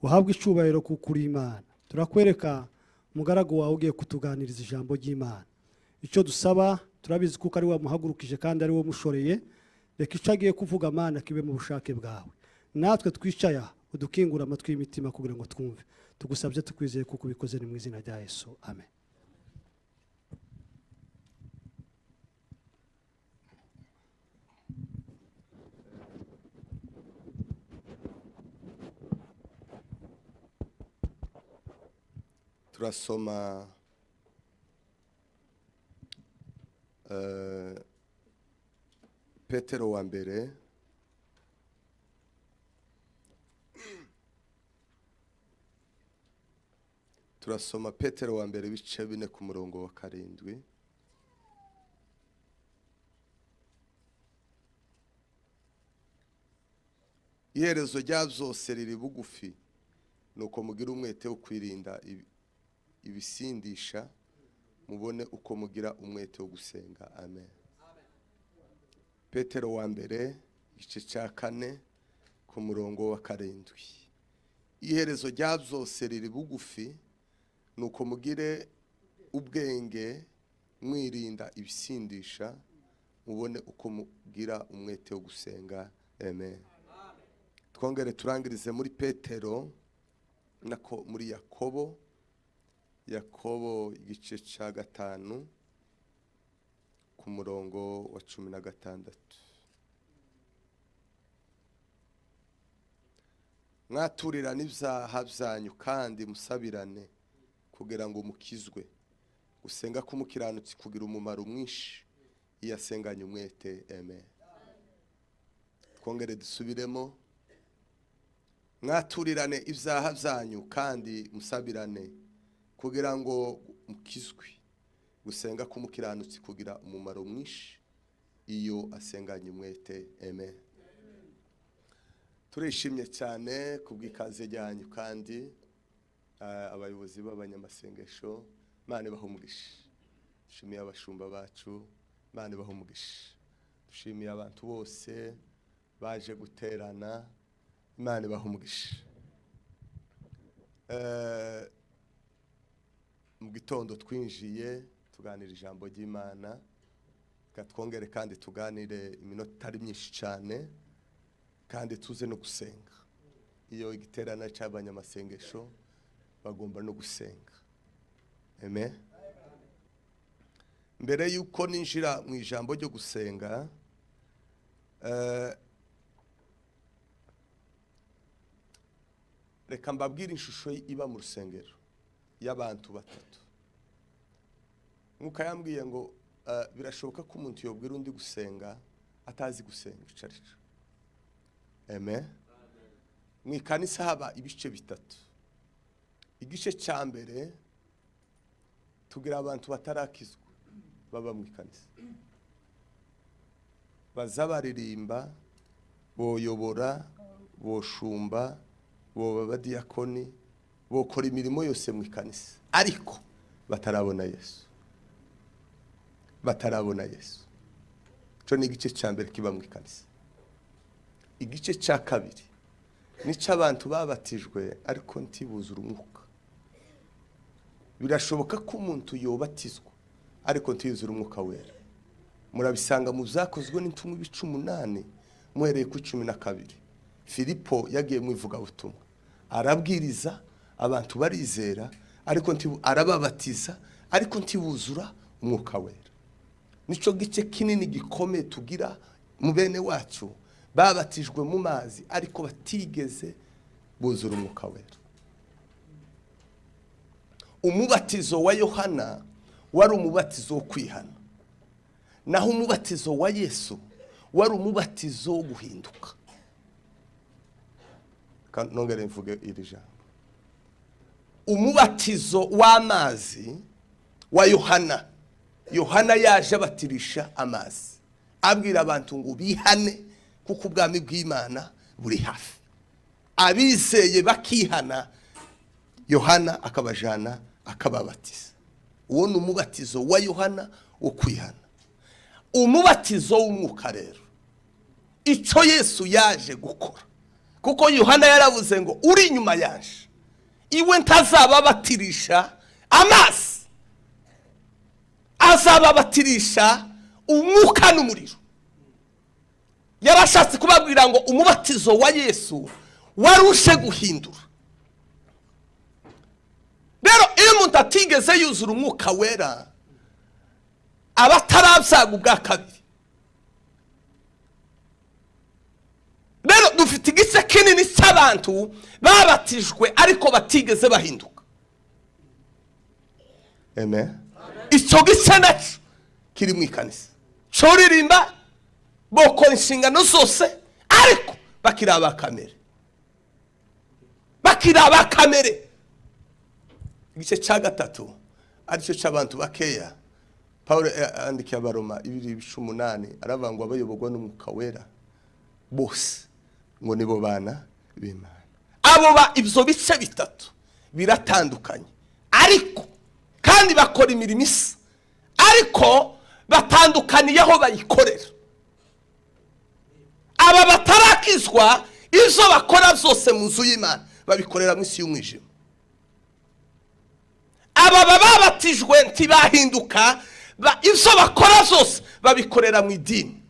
uhabwe icubahiro kuko uri Imana. Turakwereka umugaragu wawe ugiye kutuganiriza ijambo ry'Imana. Icyo dusaba turabizi kuko ari wamuhagurukije kandi ari wo mushoreye. Reka icyo agiye kuvuga Mana kibe mu bushake bwawe. Natwe twicaya udukingura amatwi y'imitima kugira ngo twumve. Tugusabye tukwizeye kuko ubikoze ni mu izina rya Yesu. Amen. Turasoma Petero wa mbere bice 4 ku murongo wa 7. Iherezo rya byose riri bugufi, nuko mugira umwete wo kwirinda ibisindisha, mubone uko mugira umwete wo gusenga. Amen. Petero wa mbere igice cya 4 ku murongo wa 7. Iherezo rya byose riri bugufi, nuko mugire ubwenge mwirinda ibisindisha, mubone uko mugira umwete wo gusenga. Amen. Twongere turangirize muri Petero nako muri Yakobo igice cya 5 ku murongo wa 16. Mwaturirane ibyaha byanyu kandi musabirane kugira ngo mukizwe. Gusenga k'umukiranutsi kugira umumaro mwinshi iyo asenganye umwete. Amen. Twongere dusubiremo. Mwaturirane ibyaha byanyu kandi musabirane kugira ngo mukizwe. Gusenga k'umukiranutsi kugira umumaro mwinshi iyo asenganye umwete. Amen. Turishimye cyane kubw'ikaze ryanyu kandi abayobozi b'abanyamasengesho, Imana ibahe umugisha. Dushimiye abashumba bacu, Imana ibahe umugisha. Dushimiye abantu bose baje guterana, Imana ibahe umugisha. Mu gitondo twinjiye tuganira ijambo ry'Imana, twongere kandi tuganire iminota itari myinshi cyane kandi tuze no gusenga. Iyo igiterana cy'abanyamasengesho bagomba no gusenga. Amen. Mbere yuko ninjira mu ijambo ryo gusenga, reka mbabwire ishusho iba mu rusengero y'abantu batatu. Nkuko yambwiye ngo birashoboka ko umuntu yobwira undi gusenga atazi gusenga icarico. Amen. Mu ikanisa haba ibice bitatu. Igice cya mbere tugira abantu batarakizwa baba mu ikanisa, baza baririmba, boyobora, boshumba, boba badiyakoni, bokora imirimo yose mu ikanisa, ariko batarabona Yesu. Cyo ni igice cya mbere kiba mu ikanisa. Igice cya kabiri nico abantu babatijwe ariko ntibuzura umwuka. Birashoboka ko umuntu yobatizwa ariko ntiyuzura umwuka wera. Murabisanga mu byakozwe n'intumwa 18 muhereye ku 12. Filipo yagiye mu ivugabutumwa, arabwiriza, abantu barizera, ariko arababatiza ariko ntibuzura umwuka wera. Nico gice kinini gikomeye tugira mu bene wacu babatijwe mu mazi ariko batigeze buzura umwuka wera. Umubatizo wa Yohana wari umubatizo wo kwihana, naho umubatizo wa Yesu wari umubatizo wo guhinduka. Nongere mvuge iri jambo. Umubatizo w'amazi wa Yohana yaje abatirisha amazi, abwira abantu ngo bihane kuko ubwami bw'Imana buri hafi. Abizeye bakihana, Yohana akabajana akababatiza. Uwo ni umubatizo wa Yohana wo kwihana. Umubatizo w'umwuka rero, icyo Yesu yaje gukora, kuko Yohana yaravuze ngo uri inyuma yanje iwe ntazababatirisha amazi, azababatirisha umwuka n'umuriro. Yarashatse kubabwira ngo umubatizo wa Yesu warushe guhindura. Rero iyo umuntu atigeze yuzura umwuka wera aba atarabyaga ubwa kabiri. Rero dufite igice kinini cy'abantu babatijwe ariko batigeze bahinduka. Amen. Icyo gice nacyo kiri mu ikanisa, cyoririmba bokora inshingano zose ariko bakiri abakamere, Igice cya gatatu aricyo cy'abantu bakeya. Pawulo yandikiye Abaroma 2:8 aravuga ngo abayoborwa n'umwuka wera bose ngo nibo bana b'Imana. Abo ibyo bice bitatu biratandukanye ariko kandi bakora imirimo isa, ariko batandukaniyeho bayikorera. Aba batarakizwa izo bakora zose mu nzu y'Imana babikorera mu isi y'umwijima. Aba babatijwe ntibahinduka, izo bakora zose babikorera mu idini.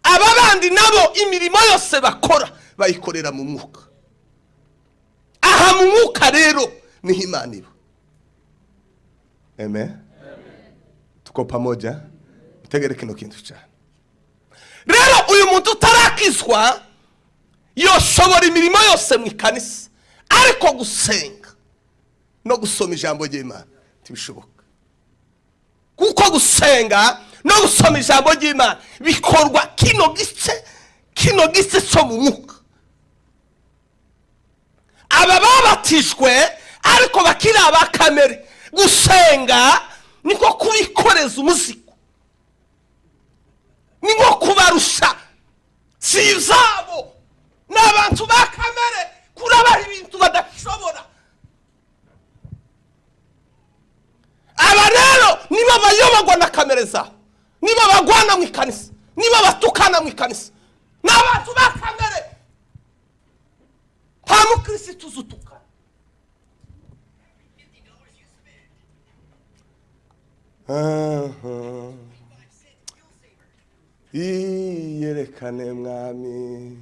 Aba bandi nabo imirimo yose bakora bayikorera mu mwuka. Aha mu mwuka rero niho Imana iba. Amen. Tuko pamoja, mtegere kino kintu cyane. Rero uyu muntu utarakizwa yoshobora imirimo yose mu ikanisa, ariko gusenga no gusoma ijambo ry'Imana tibishoboka. Kuko gusenga no gusoma ijambo ry'Imana bikorwa kino gice cyo mu mwuka. Aba babatijwe ariko bakiri abakamere, gusenga niko kubikoreza umuzigo, niko kubarusha, si izabo. N'abantu bakamere kurabaha ibintu badashobora. Aba rero nibo bayoborwa na kamere zabo, nibo bagwana mu ikanisa, nibo batukana mu ikanisa. N'abantu bakamere nta mukristo uzutukana. Iyerekane mwami,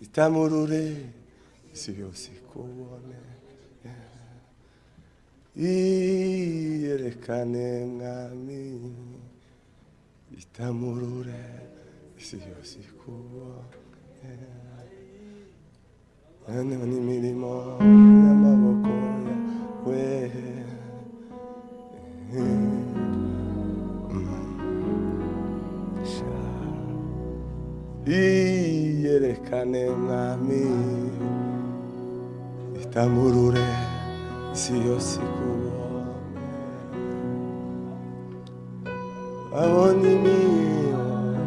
itamurure isi yose kubone. Iyerekane mwami, itamurure isi yose kubone. N'imirimo y'amaboko yawe. Iyerekane mwami, itamurure isi yose kubone. Abona imirimo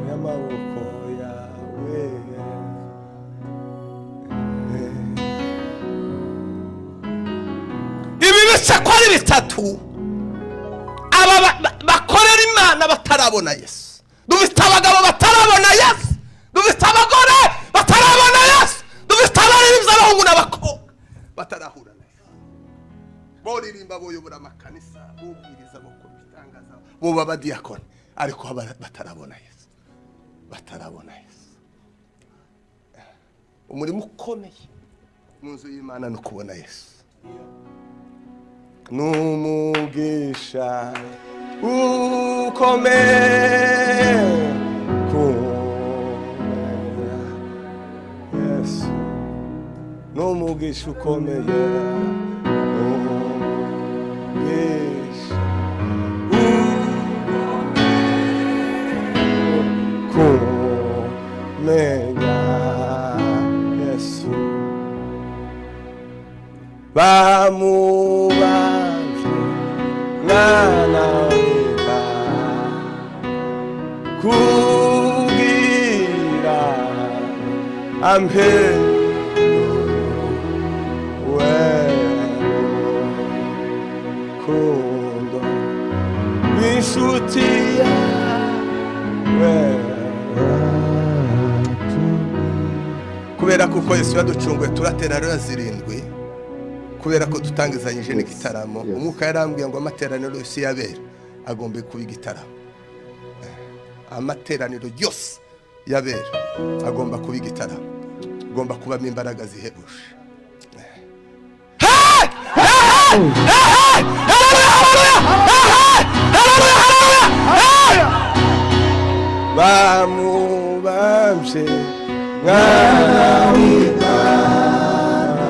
y'amaboko yawe. Ibi bice ko ari bitatu aba bakorera Imana batarabona Yesu. Dufite abagabo batarabona Yesu, dufite abagore batarabona Yesu, dufite abaririmbyi abahungu n'abakobwa batarahura na Yesu. Boririmba boyobora amakanisa, bubwiriza bakora ibitangaza, bo babadiyakoni, ariko batarabona Yesu, batarabona Yesu. Umurimo ukomeye mu nzu y'Imana no kubona Yesu. Numugisha ukomeye kumenya Yesu, numugisha ukomeye, numugisha kumenya Yesu. Bamubanje mwana w'Imana kugira ampe kundo w'inshuti yawe. kubera kuko Yesu yaducunguye turateraniro 7 kubera ko tutangizanyije n'igitaramo. Umwuka yarambwiye ngo amateraniro yose yabera agombe kuba igitaramo. Amateraniro yose yabera agomba kuba igitaramo, agomba kubamo imbaraga zihebuje. Bamubamje mwana w'Imana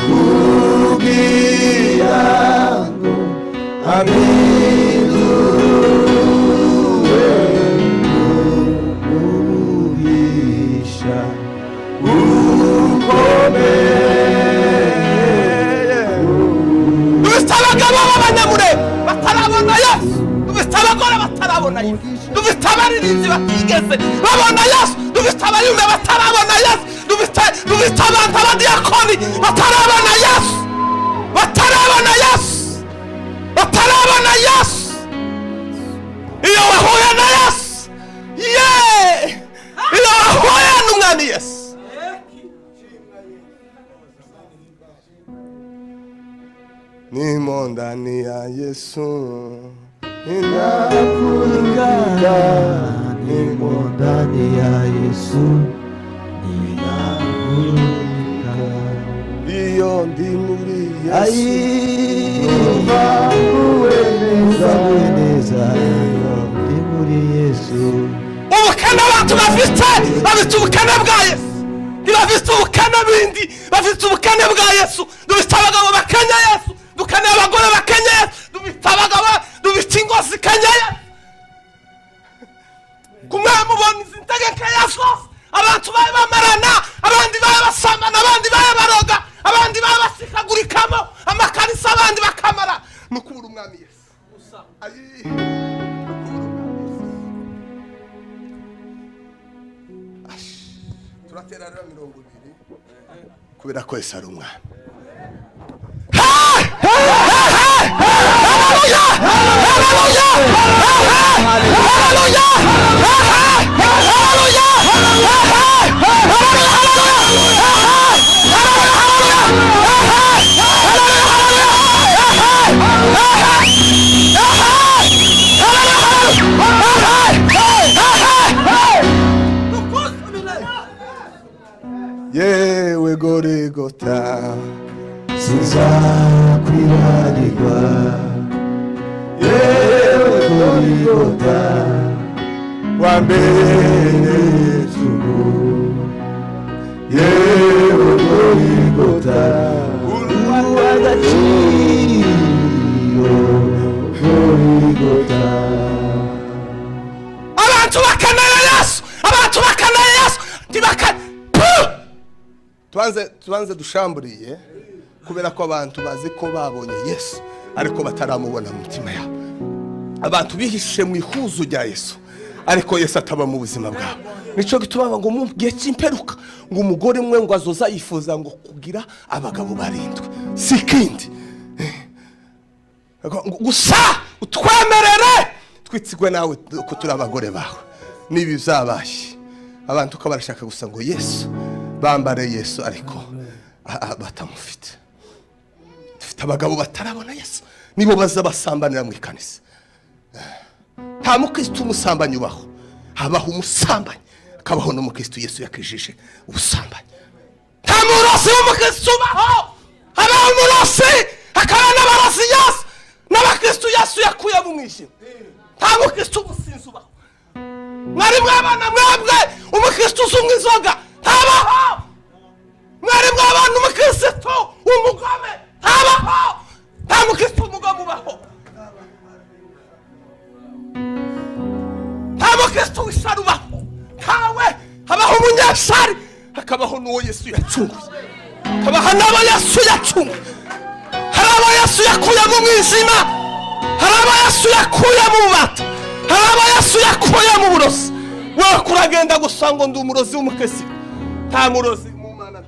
kugira ngo ampindure umugisha ukomeye. Dufite abagabo b'abanyamure batarabona Yesu, dufite abagore batarabona Yesu, dufite abaririmbyi batigeze babona Yesu, dufite abayumbe batarabona Yesu, dufite abantu b'abadiyakoni batarabona Yesu, batarabona Yesu, batarabona Yesu. Iyo wahuye na Yesu, iyo wahuye n'umwami Yesu, nimo ndani ya Yesu ninakuingia, nimo ndani ya Yesu ninakuingia. Iyo ndi muri Yesu Ayumva uweneza, ndi muri Yesu. ubukana abantu bafite ubukana bwa Yesu, ntibafite ubukana bindi, bafite ubukana bwa Yesu. Dufite abagabo bakanya Yesu, dukana abagore bakanya Yesu, dufite abagabo, dufite ingo zikanya Yesu. Kumwe mubona izi ntegeka Yesu, abantu baye bamarana, abandi baye basambana, abandi baye baroga, abandi baye basikagurikamo amakanisa, abandi bakamara. Nukubura umwami Yesu gusa. Turaterana 20 kubera ko Yesu ari umwami. Yewe Goligota sinzakwibagirwa, yewe Goligota wambere tubu, yewe Goligota uw'agaciro, Goligota. abantu bakanaya Yesu, abantu bakanaya Yesu, tubanze dushamburiye kubera ko abantu bazi ko babonye Yesu ariko bataramubona mu mutima yabo. Abantu bihishe mu ihuzu rya Yesu ariko Yesu ataba mu buzima bwabo. Nico gituma ngo mu gihe cy'imperuka ngo umugore umwe ngo azoza yifuza ngo kugira abagabo 7 sikindi gusa utwemerere twitsigwe nawe ko turi abagore bawe. Nibi bizabaye abantu ko barashaka gusa ngo Yesu bambare Yesu ariko batamufite. Dufite abagabo batarabona Yesu, nibo baza basambanira mu ikanisa. Nta mukristo umusambanyi ubaho, habaho umusambanyi, akabaho n'umukristo Yesu yakijije ubusambanyi. Nta murozi w'umukristo ubaho, habaho umurozi, hakaba n'abarozi Yesu, n'abakristo Yesu yakuye mu mwijima. Nta mukristo umusinzi ubaho. Mwari mwabana mwebwe umukristo uzumwa inzoga ntabaho, mwari mwabana umukristo w'umugome ntabaho, nta mukristo w'umugome ubaho, nta mukristo w'ishari ubaho, ntawe. Habaho umunyashari, hakabaho n'uwo Yesu yacunguye, habaho n'abo Yesu yacunguye. Hari abo Yesu yakuye mu mwijima, hari abo Yesu yakuye mu bubata, hari abo Yesu yakuye mu burozi. Wowe kuragenda gusa ngo ndi umurozi w'umukristo, nta murozi mu Mana,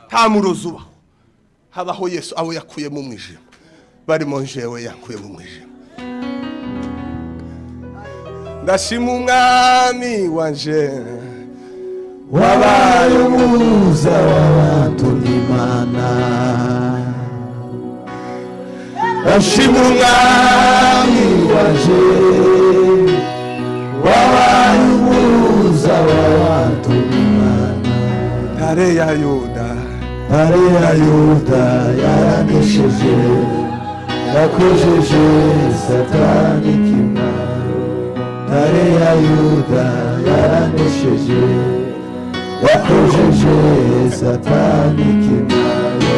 nta murozi ubaho. Habaho Yesu abo yakuye mu mwijima, barimo jewe yakuye mu mwijima. Ndashima umwami wanje wabaye umuhuza w'abantu n'Imana. Ashimwe umwami waje, wabaye umuhuza w'abantu n'Imana. ntare ya Yuda, ntare ya Yuda yaranesheje, yakojeje Satani kimwaro. ntare ya Yuda yaranesheje, yakojeje Satani kimwaro.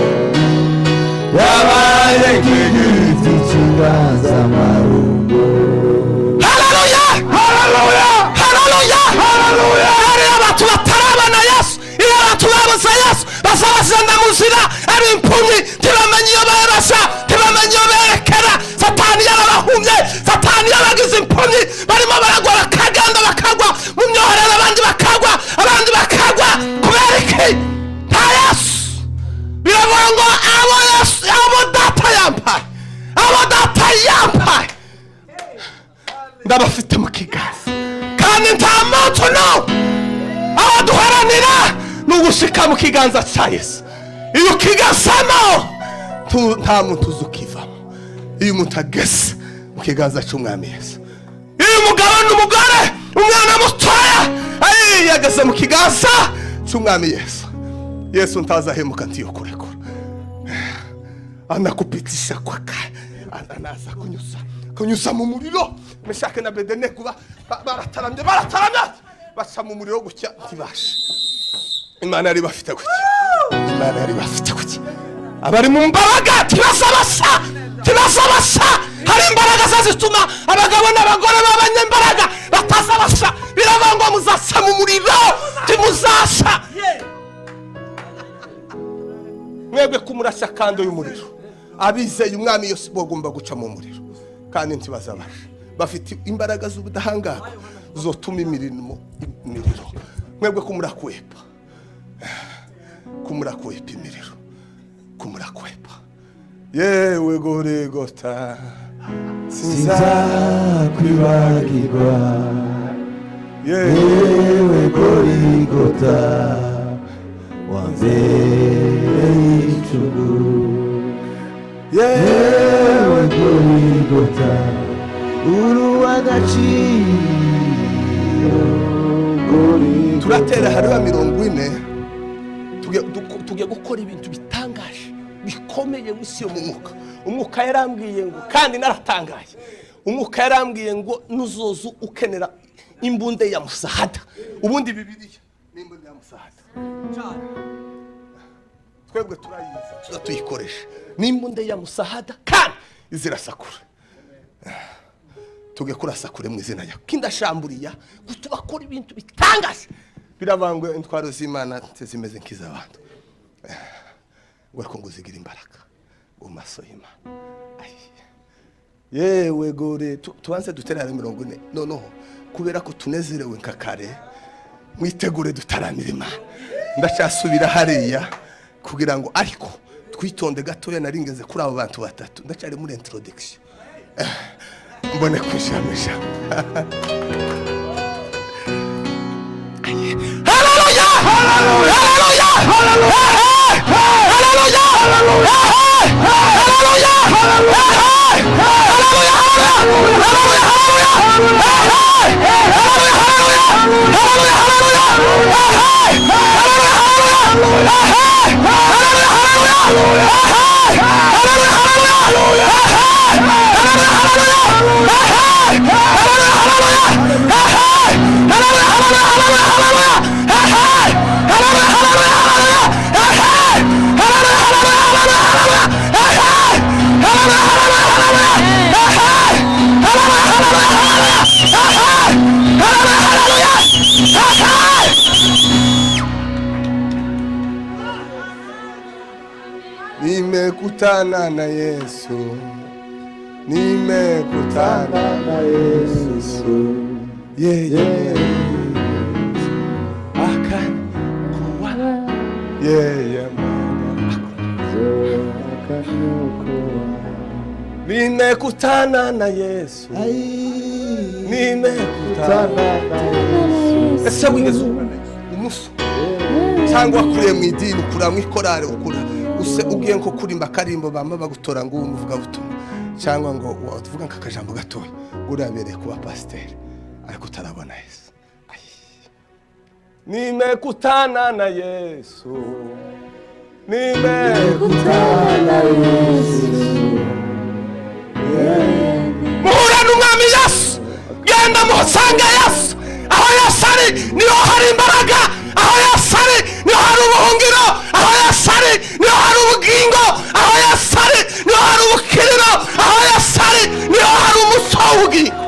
yabaye nk'igiti cy'inganzamarumbo. Haleluya, haleluya, haleluya, haleluya. Hari abantu batarabona Yesu, iyo abantu babuze Yesu bazabazana mu nzira ari impumyi, ntibamenye iyo berekeza, ntibamenye iyo berekera. Satani yarabahumye, Satani yabagize impumyi, barimo baragwa bakagenda bakagwa mu myoherero, abandi bakagwa, abandi bakagwa. Kubera iki? nta Yesu. Biravuga ngo abo Yesu, abo data yampaye, abo data yampaye ndabafite mu kiganza, kandi nta muntu aho duharanira ni ugushika mu kiganza cya Yesu. iyo ukigasamo nta muntu uzi ukivamo. iyo umuntu ageze mu kiganza cy'umwami Yesu, iyo umugabo n'umugore, umwana mutoya yageze mu kiganza cy'umwami Yesu, Yesu ntazahemuka ntiyokurekura, anakupitisha kwa kaya, anaza kunyuza mu muriro. Meshake na Abedenego barataramye baca mu muriro gutya ntibashe. Imana yari bafite gutya, Imana yari bafite gutya. Abari mu mbaraga tibasabasha. Hari imbaraga zituma abagabo n'abagore b'abanyembaraga batazabasha. Biravuga ngo muzasa mu muriro timuzasha. Mwebwe kumurasha kando y'umuriro, abizeye umwami Yesu bagomba guca mu muriro kandi ntibazabasha. Bafite imbaraga z'ubudahangarwa zotuma imiriro. Mwebwe kumurakwepa imiriro, kumurakwepa. Yewe Goligota sinzakwibagirwa, yewe Goligota wambereye icumu. yewe Goligota uruw'agaciro. Goligota turatera hariya 40 tugiye gukora ibintu bitangaje bikomeye mu isi yo mu mwuka. Umwuka yarambwiye ngo, kandi naratangaye, umwuka yarambwiye ngo nuzozu ukenera imbunde ya musahada. Ubundi Bibiliya ni imbunde ya musahada, twebwe turayizi tuyikoresha. Ni imbunde ya musahada kandi izirasakura. Tuge kurasakure mu izina yawe kindashamburiya gutubakora ibintu bitangaje. Biravangwe intwaro z'Imana zimeze nk'iz'abantu, ngo ariko ngo zigira imbaraga mu maso y'Imana. Yewe gore tubanze duterera 40. noneho kubera ko tunezerewe nka kare, mwitegure dutaramira Imana. Ndacyasubira hariya kugira ngo ariko twitonde gatoya. Naringeze kuri abo bantu batatu, ndacyari muri introduction, mbone kwishamisha. Haleluya, haleluya, haleluya, haleluya, haleluya, haleluya, nimekutana na Yesu, nimekutana na Yesu, yeye akaniokoa, yeye nimekutana na Yesu, nimekutana na Yesu. Ese wigeze umusu cyangwa wakuriye mu idini ukura mu ikorari ukura ugiye nko kurimba akarimbo bamba bagutora ngo umuvuga butumwa cyangwa ngo uvuga nk'akajambo gatoya urabereye kuba pasiteri ariko utarabona Yesu. Nimekutana na Yesu, nimekutana na Yesu, muhura n'umwami Yesu, genda musange Yesu. Aho Yesu ari niho hari imbaraga, aho Yesu ari niho hari ubuhungiro, aho Yesu ari niho hari ubugingo, aho Yesu ari niho hari ubukiriro, aho Yesu ari niho hari umuco w'ubugingo.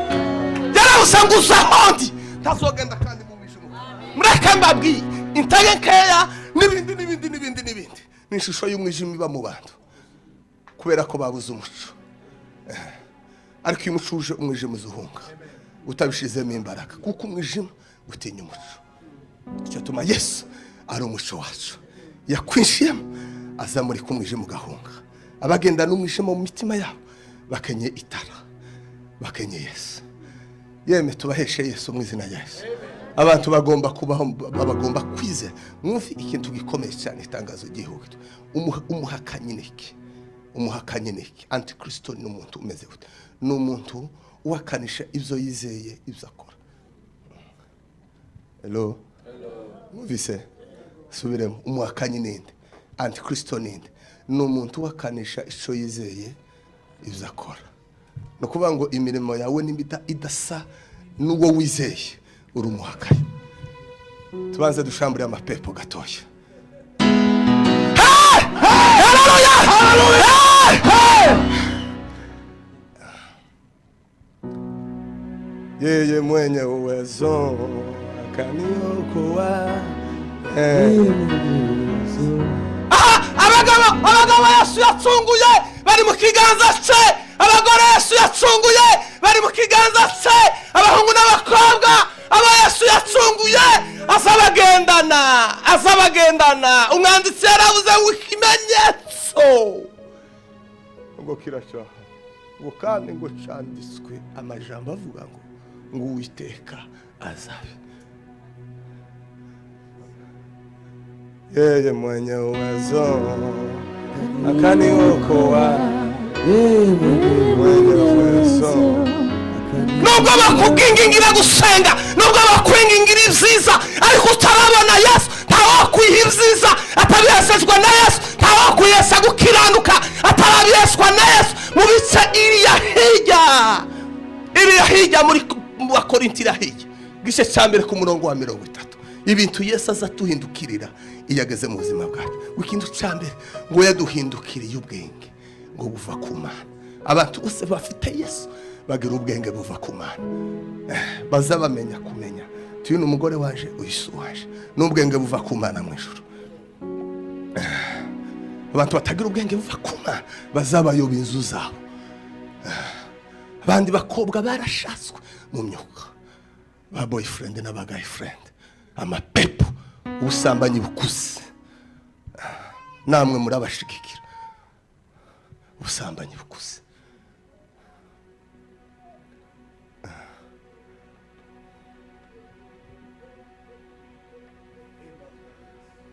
Yarabusanguza hondi tazogenda kandi mu mwijima. Mureke mbabwiye intege nkeya n'ibindi ni ishusho y'umwijima iba mu bantu kubera ko babuze umuco. Ariko iyo umuco uje umwijima uzuhunga utabishizemo imbaraga kuko umwijima utinya umuco. Icyo tuma Yesu ari umuco wacu, yakwinshiyemo aza muri kumwijima ugahunga. Abagenda n'umwijima mu mitima yabo bakenye itara, bakenye Yesu. Yeme tubaheshe Yesu mu izina rya Yesu. Abantu bagomba kubaho, bagomba kwizera. Mwumve ikintu gikomeye cyane itangazo gihugu. Umuhakanyi niki? Umuhakanyi niki? Antikristo ni umuntu umeze gute? Ni umuntu wakanisha ibyo yizeye ibyo akora. Hello. Mwumvise? Subiremo. Umuhakanyi ninde? Antikristo ninde? Ni umuntu wakanisha icyo yizeye ibyo akora. No kuvuga ngo imirimo yawe nimbita idasa n'uwo wizeye uri umuhakanyi. Tubanze dushambure amapepo gatoya. Yeye mwenye uwezo akaniokoa. Abagabo Yesu yacunguye bari mu kiganza cye. Abagore Yesu yacunguye bari mu kiganza cye. Abahungu n'abakobwa aba Yesu yacunguye azabagendana. Umwanditsi yaravuze ngo ikimenyetso ngo kiracyaha ngo kandi ngo canditswe amajambo avuga ngo Uwiteka azabe. Yeye mwenye uwezo akaniokoa. Nubwo bakubwingingira gusenga, nubwo bakwingingira ibyiza, ariko utarabona Yesu ntawakwiha ibyiza atabihesejwe na Yesu, ntawakwihesha gukiranuka atarabiheshwa na Yesu. Mu bice iriya hirya muri Bakorinto hirya gice cya mbere ku murongo wa 30 ibintu Yesu azatuhindukirira iyo ageze mu buzima bwacu. Ikintu cya mbere ngo yaduhindukiriye ubwenge ngo buva ku Mana. Abantu bose bafite Yesu bagira ubwenge buva ku Mana, bazabamenya kumenya tuyu n'umugore waje uyisu waje n'ubwenge buva ku Mana mu ijuru. Abantu batagira ubwenge buva ku Mana bazabayoba inzu zabo. Abandi bakobwa barashatswe mu myuka, ba boyfriend n'aba girlfriend, amapepo, ubusambanyi bukuze. Namwe muri abashikikira ubusambanyi bukuze.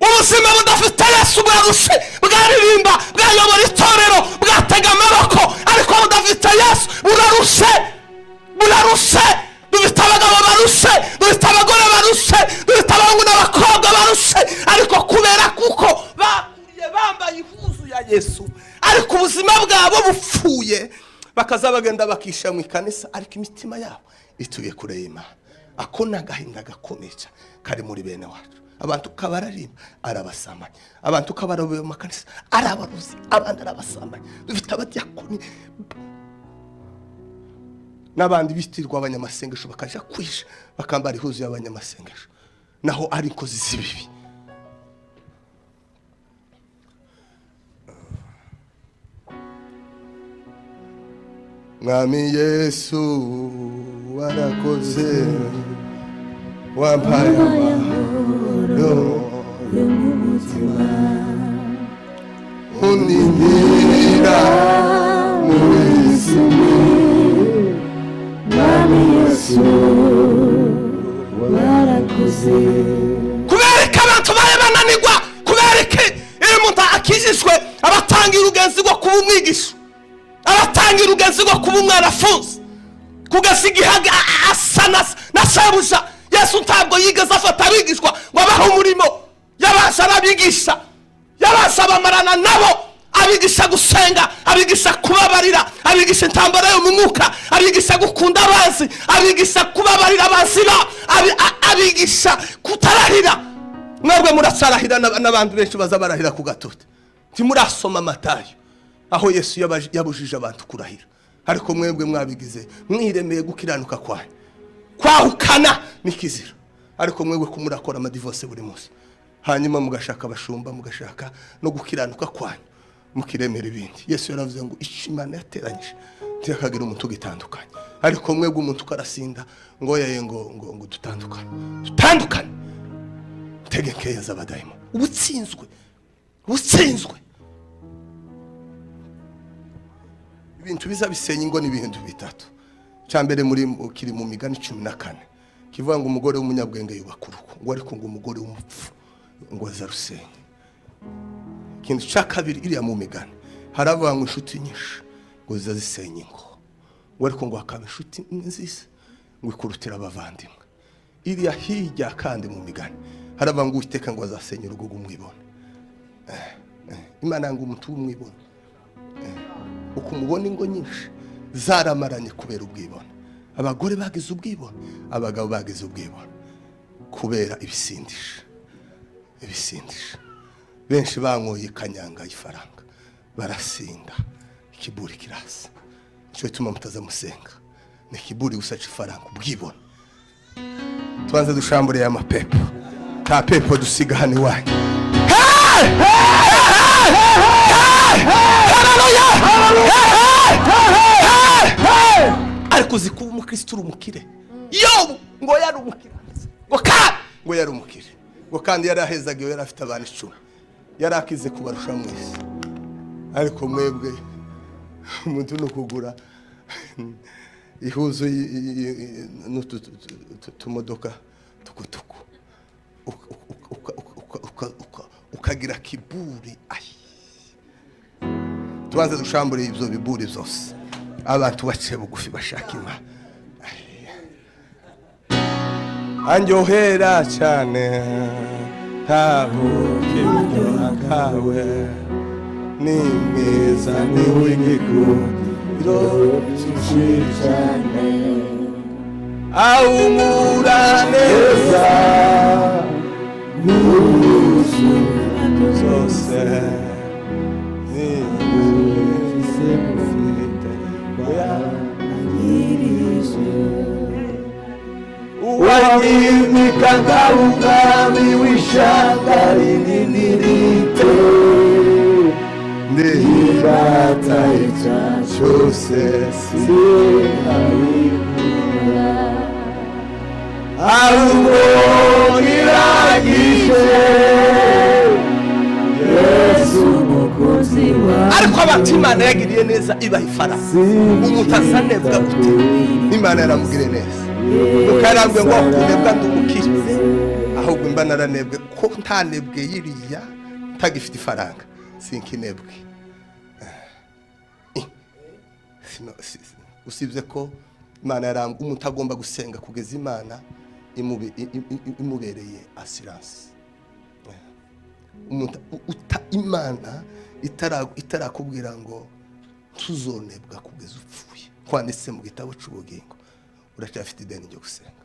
Ubuzima budafite Yesu bwarushe, bwaririmba, bwayobora itorero, bwatega amaboko, ariko budafite Yesu burarushe. Dufite abagabo barushe, dufite abagore barushe, dufite abahungu n'abakobwa barushe, ariko kubera kuko bakuriye bambaye impuzu ya Yesu, ariko ubuzima bwabo bupfuye, bakaza bagenda bakisha mu ikanisa, ariko imitima yabo ituye kure y'Imana. Ako nagahinda gakomeye kari muri bene wacu. Abantu kabararimba arabasamanya, abantu kabarobe mu makanisa arabaruzi, abandi arabasamanya. Dufite abadiyakoni n'abandi bitirwa abanyamasengesho bakaja kwisha, bakambara ihuzu y'abanyamasengesho, naho ari inkozi z'ibibi. Mwami Yesu warakoze, wampaye amahoro y'umutima, unindira muri isi. Mwami Yesu warakoze. Kubera ko abantu baye bananirwa abigisha aratangira urugenzi rwo kuba umwana afunze kugeza igihe asa na sebuja. Yesu ntabwo yigeze afata abigishwa ngo abahe umurimo, yabasha arabigisha, yabasha bamarana nabo, abigisha gusenga, abigisha kubabarira, abigisha intambara yo mu mwuka, abigisha gukunda abanzi, abigisha kubabarira abanzi ba, abigisha kutarahira. Mwebwe murasarahira n'abandi benshi baza barahira ku gatote. Ntimurasoma Matayo aho Yesu yabujije abantu kurahira, ariko mwebwe mwabigize mwiremeye gukiranuka kwanyu. Kwahukana nikizira, ariko mwebwe kumurakora amadivorce buri munsi, hanyuma mugashaka abashumba, mugashaka no gukiranuka kwanyu mukiremera ibindi. Yesu yaravuze ngo Imana yateranyije ntiyakagira umuntu ugitandukanye, ariko mwebwe umuntu ukarasinda ngo yaye ngo dutandukane. Tegekeye z'abadayimo ubutsinzwe ibintu biza bisenya ingo n'ibintu bitatu. Cyambere kiri mu Migani 14 kivuga ngo umugore w'umunyabwenge yubaka urugo, ngo ariko ngo umugore w'umupfu ngo azarusenya. Ikintu cya kabiri iriya mu Migani haravuga ngo inshuti nyinshi ngo zizisenya ingo, ngo ariko ngo hakaba inshuti nziza ngo ikurutira abavandimwe. Iriya hirya kandi mu Migani haravuga ngo Uwiteka ngo azasenya urugo rw'umwibone. Imana ngo umuntu w'umwibone uko umubona ingo nyinshi zaramaranye kubera ubwibone. Abagore bagize ubwibone, abagabo bagize ubwibone kubera ibisindisha. Benshi banyoye kanyanga ifaranga barasinda, ikiburi kirasa. Cyo tuma mutaza musenga ni kiburi gusaca ifaranga, ubwibone. Twanze dushambure ya mapepo, ta pepo dusiga hani wanyu. Ariko zikuba umukristo urumukire, Yobu ngo yari umukire, ngo yari umukire, ngo kandi yari ahezagiwe, yari afite abantu 10, yari akize kubarusha mwese. Ariko mwebwe umuntu no kugura ihuzo n'utumodoka tukutuku ukagira kiburi. Tubanze dushambure ibyo biburi zose, abantu baciye bugufi bashaka Imana. Anjohera cyane ntaho kibona kawe, ni meza ni w'igikundiro cyane, awumura neza n'ubuzu zose wanyimikaga ubwami w'ishanga rinini rito, ndihata icyaha cyose sinabikura, ahubwo iragije Yesu umukozi wawe. Ariko abatimana yagiriye neza ibaha ifarasi, umuntu asa neza gute Imana yaramugiriye neza. Ukarambwe ngo kunebwa ndumukire, ahubwo imba naranebwe ko ntanebwe yiriya ntagifite ifaranga, sinkinebwe. Usibye ko Imana yarambwe umuntu agomba gusenga kugeza Imana imubereye assurance. Umuntu Imana itarakubwira ngo tuzonebwa kugeza upfuye, kwanditse mu gitabo cy'ubugingo, uracyafite ideni ryo gusenga.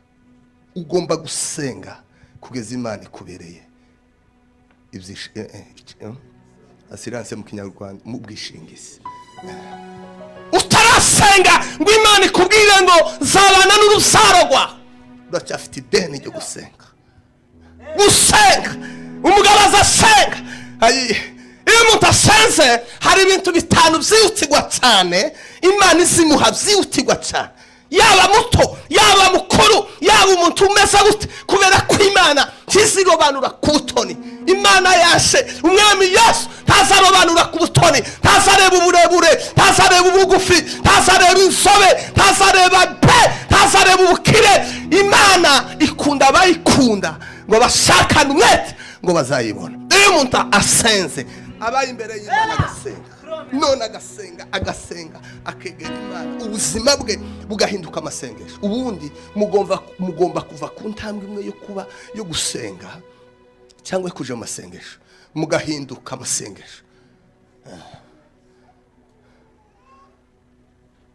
Ugomba gusenga kugeza Imana ikubereye assurance mu Kinyarwanda, mu bwishingizi. Utarasenga ngo Imana ikubwire ngo zabana n'urusarogwa, uracyafite ideni ryo gusenga. Umugabo azasenga. Iyo umuntu asenze hari ibintu 5 byihutirwa cyane, Imana izimuha byihutirwa cyane, yaba muto yaba mukuru yaba umuntu umeze gute, kubera ko Imana ntizirobanura ku butoni. Imana yashe umwami Yesu ntazarobanura ku butoni, ntazareba uburebure, ntazareba ubugufi, ntazareba insobe, ntazareba ntazareba ubukire. Imana ikunda abayikunda ngo bashakane umwete ngo bazayibona. Iyo umuntu asenze abaye imbere y'Imana agasenga, none agasenga akegera Imana, ubuzima bwe bugahinduka amasengesho. Ubundi mugomba kuva ku ntambwe imwe yo gusenga cyangwa kuja amasengesho, mugahinduka amasengesho.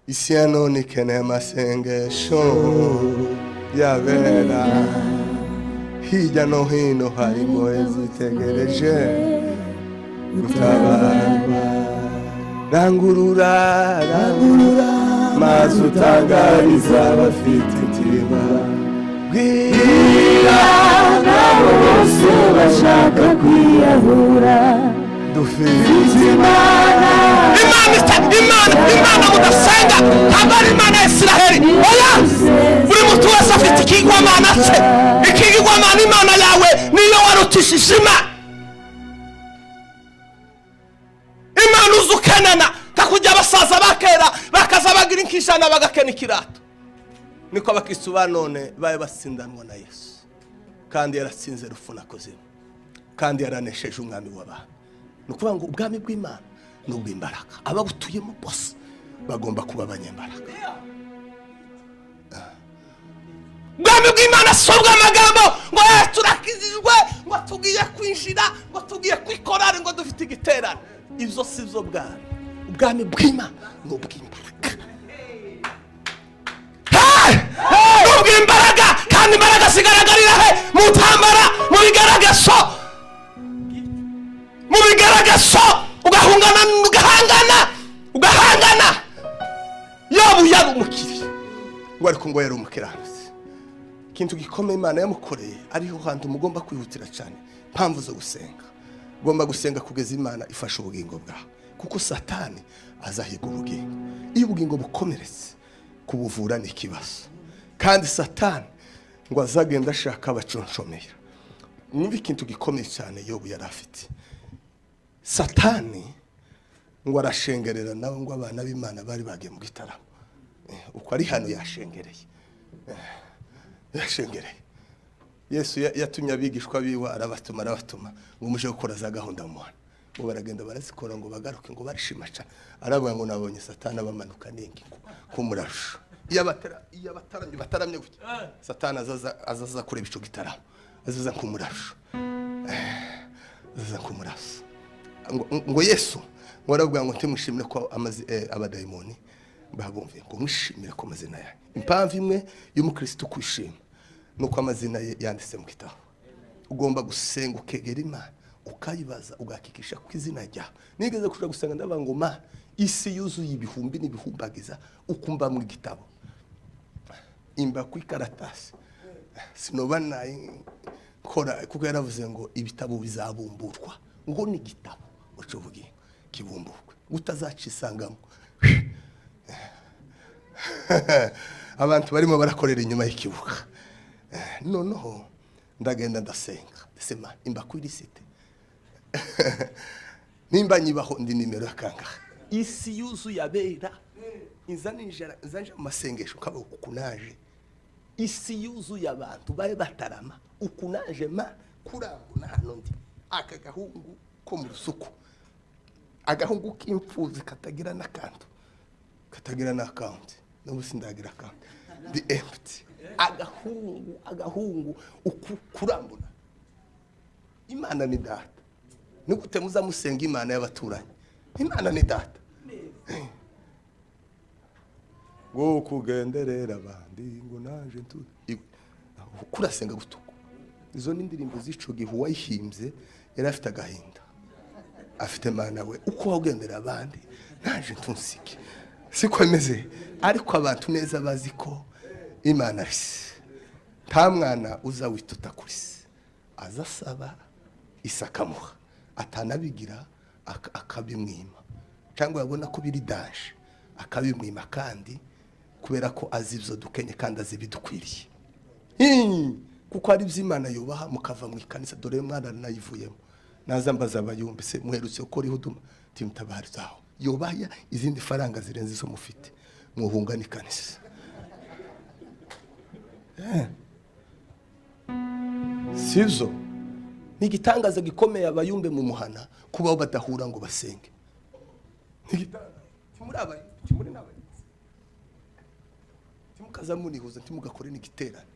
Isi ya none ikeneye amasengesho yabera hirya no hino, harimo izitegereje gutabarwa. Rangurura maze utangariza abafite intima, bwira nabo bose bashaka kwiyahura, dufite Imana mudasenga ntabwo ari Imana ya Isiraheli. Oya, buri muntu wese afite ikigwamana cye. Ikigwamana Imana yawe niyo warutishije Imana uzukenana kakujya abasaza bakera bakaza bagira inkishana bagakena ikirato. niko abakristo ba none baye basindanwa na Yesu, kandi yaratsinze urupfu na kuzimu, kandi yaranesheje umwami w'abantu. Nukuvuga ngo ubwami bw'Imana n'ubw'imbaraga, ababutuyemo bose bagomba kuba abanyembaraga. ubwami bw'Imana si ubw'amagambo ngo turakizijwe, ngo tugiye kwinjira, ngo tugiye kwikorana, ngo dufite igiterane. Ibyo si byo bwami. Ubwami bw'Imana n'ubw'imbaraga, n'ubw'imbaraga, kandi imbaraga zigaragarira he? Mu ntambara, mu bigaragazo ugahangana. Yobu yari umukiri, ngo ariko ngo yari umukiranutsi. Ikintu gikomeye Imana yamukoreye ariho hantu mugomba kwihutira cyane, mpamvu zo gusenga. Ugomba gusenga kugeza Imana ifasha ubugingo bwawe, kuko Satani azahiga ubugingo. Iyo ubugingo bukomeretse, kubuvura ni ikibazo, kandi Satani ngo azagenda ashaka abaconshomera. Numva ikintu gikomeye cyane Yobu yari afite. Satani ngo arashengerera nawe, ngo abana b'Imana bari bagiye mu gitaramo, uko ari hano yashengereye. Yesu yatumye abigishwa biwe arabatuma ngo muje gukora za gahunda mu muhanda, ngo baragenda barazikora, ngo bagaruke, ngo barishima cyane. Aravuga ngo nabonye Satani abamanuka n'ingi kumurasha. Iyo bataramye gutya, Satani azaza kureba ico gitaramo, azaza kumurasha, ngo Yesu ngo aravuga ngo ntimushimire ko abadayimoni babumviye, ngo mwishimire ko amazina yawe. Impamvu imwe y'umukristo kwishima nuko amazina ye yanditse mu gitabo. Ugomba gusenga ukegera Imana, ukayibaza, ugakikisha ko izina ryawe. Nigeze kuja gusenga ndavuga ngo Mana, isi yuzuye ibihumbi n'ibihumbagiza, ukumva mu gitabo imba ku ikaratasi sinoba kora, kuko yaravuze ngo ibitabo bizabumburwa, ngo ni igitabo ucuvugiye kibumburwe utazacisangamo. Abantu barimo barakorera inyuma y'ikibuga. Noneho ndagenda ndasenga, sema imba ku ilisite nimba nyibaho ndi nimero yakangahe. Isi yuzuye abera, zanje mu masengesho kaba ukunaje. Isi yuzuye abantu baye batarama, ukunaje ma kurambuna hano ndi aka gahungu ko mu rusuku, agahungu k'imfuzi katagira n'akantu, katagira n'account, n'ubusi ndagira account, ndi empty. Agahungu kurambuna. Imana ni data. Nigute muza musenga Imana y'abaturanyi? Imana ni data. Ngo kugenderera abandi ngo naje ntu kurasenga gutuko. Izo ni indirimbo zico gihe wayihimbye yari afite agahinda, afite Mana we uko wagendera abandi naje ntunsike. Siko imeze, ariko abantu neza bazi ko Imana risi nta mwana uza wituta kuri se, azasaba isakamuha, atanabigira akabimwima, cyangwa yabona ko biri daje akabimwima, kandi kubera ko azi ibyo dukenye kandi azi ibidukwiriye. Kuko ari by'Imana yubaha, mukava mu ikanisa. Dore mwana nayivuyemo, naza mbaza abayumbe, se muherutse uko uri huduma timutabari zaho yubahya izindi faranga zirenze izo mufite, muhungana ikanisa. Sivyo ni igitangaza gikomeye abayumbe mu muhana kubaho badahura ngo basenge. timuri nawe timukaza munihuza timugakore n'igiterane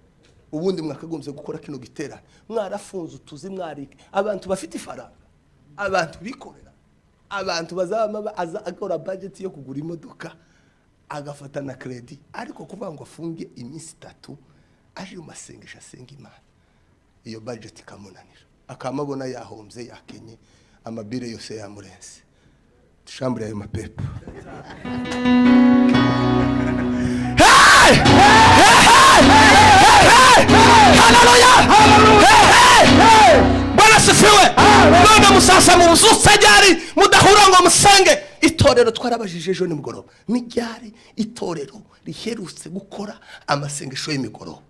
ubundi mwakagombye gukora kino giterane mwarafunze utuzi mwarike abantu bafite ifaranga abantu bikorera abantu bazama agora budget yo kugura imodoka agafata na credit ariko kuvuga ngo afunge iminsi 3 aje mu masengesho asenga Imana iyo budget ikamunanira akamabona yahombye yakenye amabire yose yamurenze shambure ayo mapepo Bwana sifiwe. None musasa mu busutsa ryari mudahura ngo musenge itorero twarabajije ejo nimugoroba ni ryari itorero riherutse gukora amasengesho y'imigoroba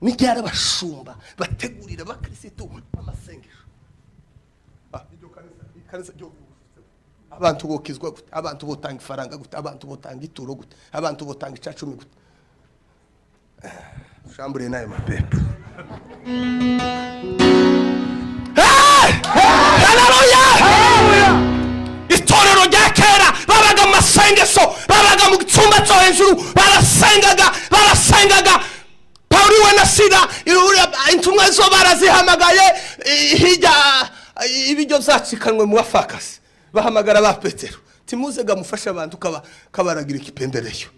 ni ryari abashumba bategurira abakristo amasengesho kanisa ryo abantu bokizwa gute abantu botanga ifaranga gute abantu botanga ituro gute abantu botanga icacumi gute shambure nayo mapepo Haleluya. Itorero rya kera babaga amasengesho babaga mu cyumba cyo hejuru barasengaga Paulo we na Sila intumwa zo barazihamagaye hirya ibijyo byacikanwe mu bafakasi bahamagara ba Petero timuze gamufasha abantu kabaragira ikipendereyo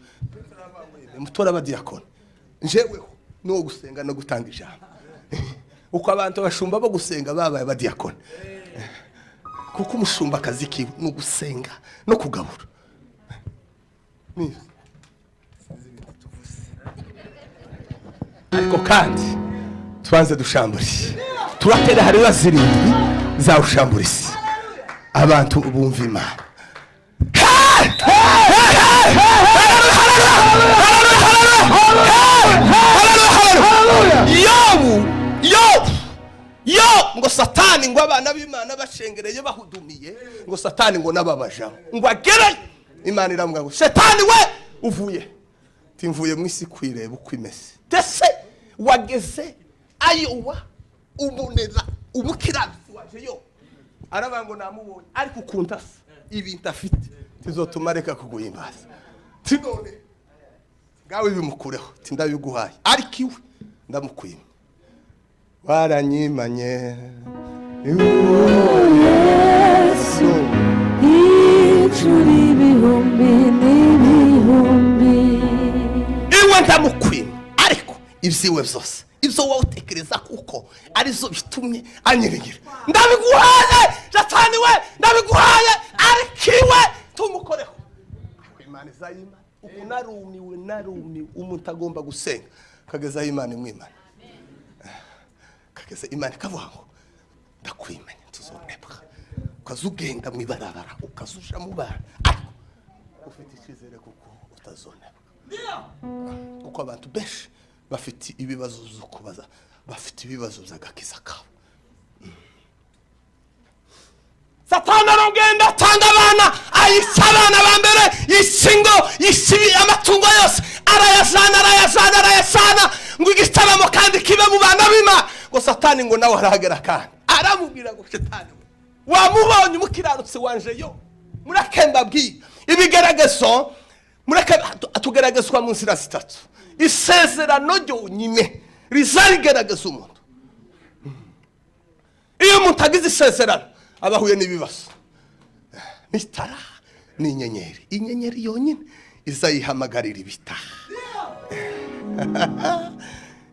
mutora abadiakoni njeweho no gusenga no gutanga ijambo uko abantu bashumba bo gusenga babaye abadiakoni kuko umushumba akazi kiwe no gusenga no kugabura ariko kandi tubanze dushamburiye turatera hari bazirindwi za ushamburiye abantu bumva Imana yo ngo satani ngo abana b'Imana bashengereye bahudumiye ngo satani ngo nababaja ngo agere Imana iramubwira ngo satani we uvuye timvuye mu isi kwireba uko imeze tese wageze ayowa umuneza umukirazi waje yo araba ngo namubonye ariko ukunda ibintu afite tizotuma reka kuguhimbaza tinone gawe bimukureho tindabiguhaye ariko iwe ndamukwima waranyimanye Yesu icuri ibihumbi n'ibihumbi iwe ndamukwima ariko ibyiwe byose ibyo wowe utekereza kuko arizo bitumye anyerengera ndabiguhaye satani we ndabiguhaye ariko iwe tumukoreho Imana izayima uko narumiwe umuntu agomba gusenga kageza Imana imwimana kageza Imana kavuga ngo ndakwimanye tuzonebwa ukazugenda mwibarabara ukazuja mu bana ufite ikizere kuko utazonebwa kuko abantu benshi bafite ibibazo zo kubaza bafite ibibazo by'agakiza kabo satani arongenda atanga abana ayitsa abana ba mbere yishingo yisibi amatungo yose arayasana ngo igitaramo kandi kibe mu bana b'Imana ngo satani ngo nawe arahagera kandi aramubwira ngo satani wamubonye umukiranutsi wanje yo murakemba bwi ibigeragezo atugeragezwa mu nzira zitatu isezerano ryo nyine rizarigerageza umuntu iyo umuntu agize isezerano abahuye n'ibibazo nitara ni inyenyeri yonyine izayihamagarira ibita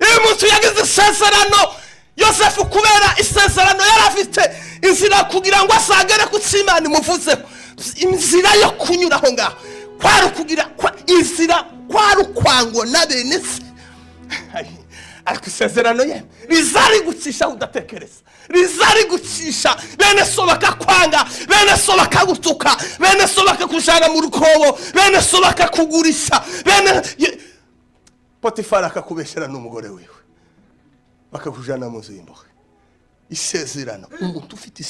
iyo umuntu yagize isezerano Yosefu kubera isezerano yarafite inzira kugira ngo asagere ku Imana imuvuzeho inzira yo kunyuraho ngaho kwari kugira inzira kwari kwango na bene se ariko isezerano ye rizari gucisha udatekereza rizari gucisha bene so bakakwanga bene so bakagutuka bene so bakakujana mu rukobo bene so bakakugurisha bene Potifara akakubeshera n'umugore wiwe bakakujana mu zimbohe isezerano umuntu ufite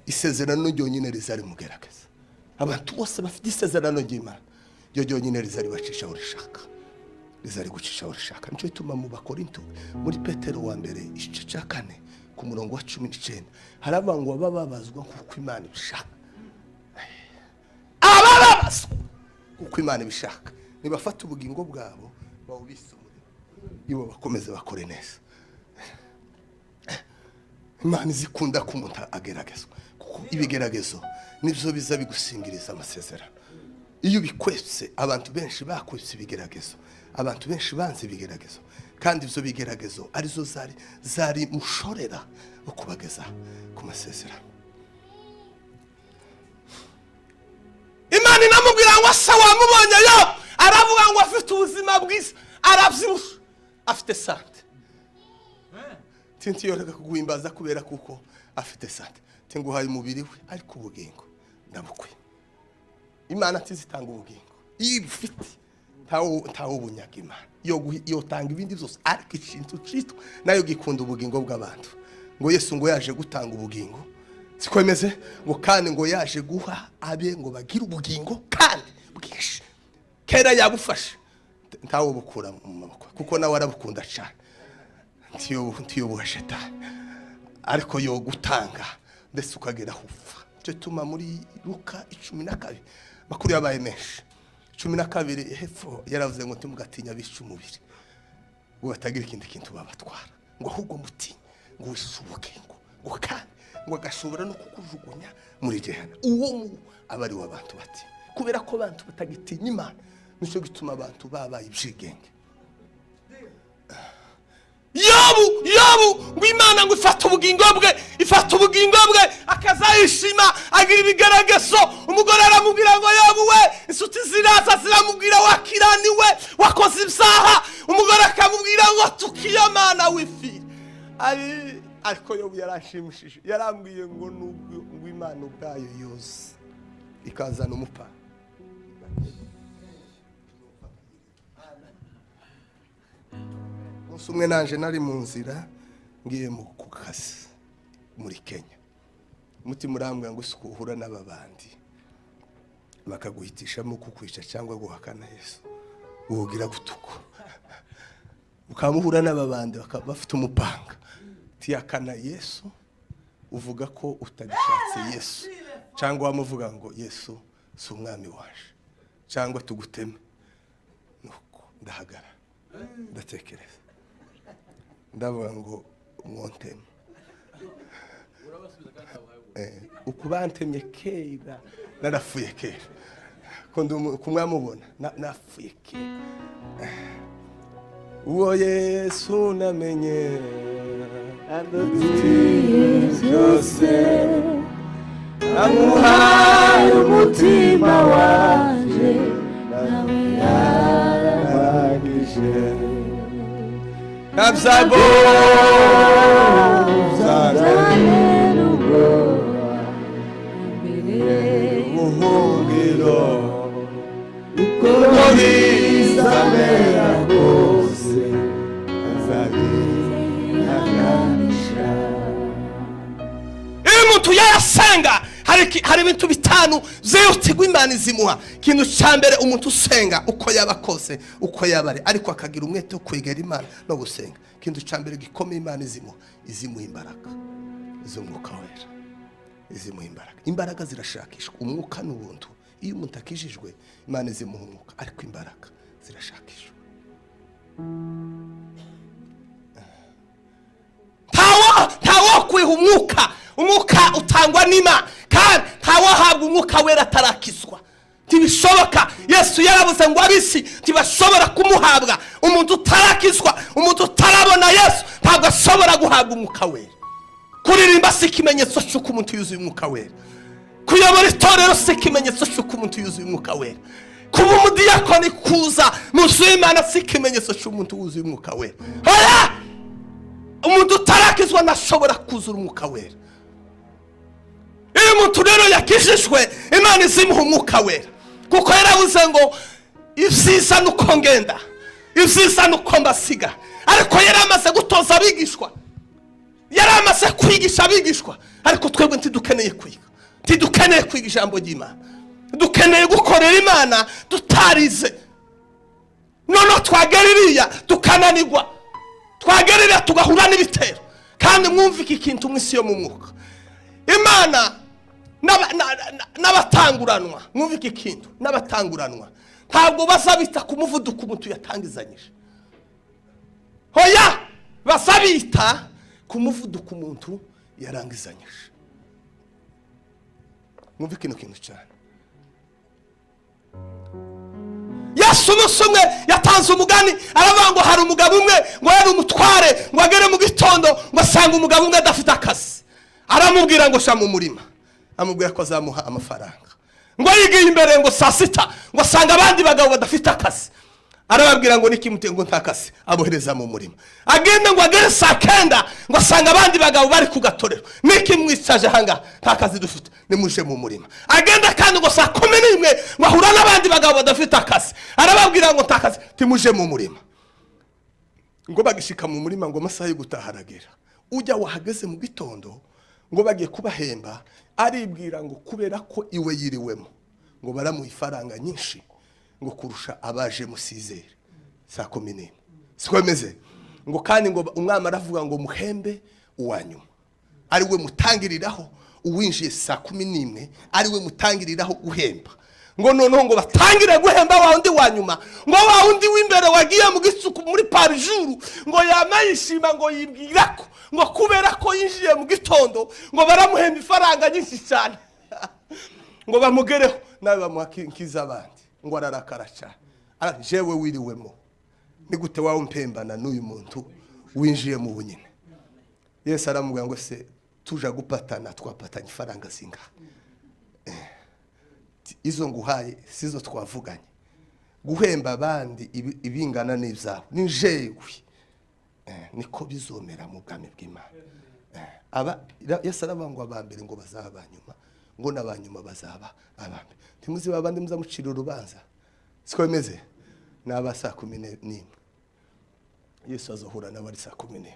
isezerano ryonyine rizari mugerageza abantu bose bafite isezerano ry'Imana ryo ryonyine rizari bacisha urishaka rizari gucisha urishaka nico ituma mu Bakorinto muri Petero wa mbere igice cya 4 ku murongo wa 19 harabangwa bababazwa kuko Imana ibishaka bazwa kuko Imana ibishaka. Nibafata ubugingo bwabo bawubise umuriro, ibo bakomeze bakore neza. Imana izikunda ko umuntu ageragezwa, kuko ibigeragezo nibyo biza bigusingiriza amasezerano. Iyo bikwetse, abantu benshi bakwetse ibigeragezo, abantu benshi banze ibigeragezo, kandi ibyo bigeragezo arizo zari mushorera wo kubageza ku masezerano. Imana inamubwira ngo asa wamubonye yo, aravuga ngo afite ubuzima bwiza, arabyibusha, afite sante. Tinti yoreka kuguhimbaza kubera kuko afite sante. Tinguhaye umubiri we ariko ubugingo ndabukwe. Imana tizitanga ubugingo. Iyo bufite ntawo bunyaga Imana. Yo tanga ibindi byose ariko ikintu citwa nayo gikunda ubugingo bw'abantu. Ngo Yesu ngo yaje gutanga ubugingo. Sikwemeze ngo kandi ngo yaje guha abe ngo bagire ubugingo kandi bwinshi. Kera yabufashe ntawo bukura mu maboko kuko nawe arabukunda cyane. Ntiyo buha Shetani. Ariko yo gutanga ndetse ukagera hupfa. Cyo tuma muri Luka 12 makuru yabaye menshi. 12 hepfo yaravuze ngo timugatinya bisha umubiri. Ngo batagira ikindi kintu babatwara. Ngo ahubwo mutinya ngo wishubuke ngo kandi ngo agashobora no kukujugunya muri Jehana. Uwo abari w'abantu bati kubera ko abantu batagitinya Imana nico gituma abantu babaye ibyigenge. Yobu ngo Imana ngo ifata ubugingo bwe akazayishima agira ibigeragezo. Umugore aramubwira ngo Yobu we insuti ziraza ziramubwira wakiraniwe wakoze ibyaha. Umugore akamubwira ngo tukiye Mana wifire. Ariko Yobu yarashimishije, yarambwiye ngo nubwo Imana ubwayo yose ikazana umupaka. Umwe nanje nari mu nzira ngiye mu kukasi muri Kenya. Muti murambwa ngo sukuhura n'ababandi bakaguhitisha mu kukwica cyangwa guhakana Yesu. Ugira gutuko. Ukamuhura n'ababandi bafite umupanga. Tiyakana Yesu uvuga ko utagishatse Yesu cyangwa wamuvuga ngo Yesu si umwami waje cyangwa tuguteme. Nuko ndahagara ndatekereza. Ndavuga ngo mwonteme. Ukubantemye kera narafuye kera. Kondo kumwamubona nafuye kera. Uwo Yesu namenye byose amuhaye umutima wanje nawe yarahagije. Kabzabo zane ubwoba imbere muhungiro uko bizamera hose azabihaganisha. Iyo umuntu yasenga hari ibintu bitanu vyotegwa Imana izimuha. Kintu cyambere umuntu usenga uko yabakose uko yabare ariko akagira umwete wo kwegera Imana no gusenga. Kintu cyambere gikomeye Imana izimuha imbaraga z'umwuka wera. Izimuha imbaraga zirashakishwa. Umwuka n'ubuntu. Iyo umuntu akijijwe Imana izimuha umwuka ariko imbaraga zirashakishwa. Ntawo kwiha umwuka utangwa n'Imana kandi ntawo habwa umwuka wera atarakizwa. Tibishoboka. Yesu yarabuze ngo abisi tibashobora kumuhabwa. Umuntu utarakizwa, umuntu utarabona Yesu ntabwo ashobora guhabwa umwuka wera. Kuririmba si ikimenyetso cy'uko umuntu yuzuye umwuka wera. Kuyobora itorero si ikimenyetso cy'uko umuntu yuzuye umwuka wera. Kuba umudiyakoni kuza mu nzu y'Imana si ikimenyetso cy'umuntu wuzuye umwuka wera. Oya! Umuntu utarakizwa ntashobora kuzura umwuka wera. Iyo umuntu rero yakijijwe Imana izimuha umwuka wera. Kuko yaravuze ngo ibyiza nuko ngenda, ibyiza nuko mbasiga. Ariko yaramaze gutoza abigishwa, yaramaze kwigisha abigishwa. Ariko twebwe ntidukeneye kwiga, ntidukeneye kwiga ijambo ry'Imana. Dukeneye gukorera Imana tutarize. Nono twageririya tukananirwa, twageririya tugahura n'ibitero. Kandi mwumva iki kintu mwisi yo mu mwuka. Imana n'abatanguranwa. Mwumve iki kintu, n'abatanguranwa ntabwo basabita ku muvuduko umuntu yatangizanyije. Hoya basabita ku muvuduko umuntu yarangizanyije. Mwumve kino kintu cyane. Yesu umunsi umwe yatanze umugani aravuga ngo hari umugabo umwe ngo yari umutware ngo agere mu gitondo ngo asanga umugabo umwe adafite akazi. Aramubwira ngo sha mu murima, amubwira ko azamuha amafaranga. Ngo yigiye imbere ngo saa sita ngo asanga abandi bagabo badafite akazi. Arababwira ngo nikimute ngo nta kazi, abohereza mu murima. Agenda ngo agere saa kenda ngo asanga abandi bagabo bari ku gatorero. Nikimwicaje hanga nta kazi dufite, nimuje mu murima. Agenda kandi ngo saa 11 ngo ahura n'abandi bagabo badafite akazi. Arababwira ngo nta kazi, timuje mu murima. Ngo bagishika mu murima ngo amasaha yo gutaha aragera. Ujya wahageze mu gitondo ngo bagiye kubahemba, aribwira ngo kubera ko iwe yiriwemo ngo baramuha ifaranga nyinshi ngo kurusha abaje musizere saa 11. Siko bimeze ngo kandi ngo umwami aravuga ngo muhembe uwanyuma, ari we mutangiriraho uwinjiye saa 11, ari we mutangiriraho guhemba. Ngo noneho ngo batangire guhemba wa undi wanyuma, ngo wa undi w'imbere wagiye mu gisuku muri parijuru ngo yamayishima ngo yibwira ko ngo kubera ko yinjiye mu gitondo ngo baramuhemba ifaranga nyinshi cyane. Ngo bamugereho nawe bamuhakiza abandi ngo ararakara cyane. Jewe wiriwemo ni gute wawe mpembana n'uyu muntu winjiye mu bunyine. Yesu aramubwira ngo se tuja gupatana twapatanye ifaranga zinga, izo nguhaye sizo twavuganye. Guhemba abandi ibingana n'ibyawe ni jewe, niko bizomera mu bwami bw'Imana. Yesu aravuga ngo abambere ngo bazaba nyuma, ngo n'abanyuma bazaba abambere. Timuzi babandi muzamucira urubanza. Siko bimeze n'aba saa 11. Yesu azohura n'abari saa 11.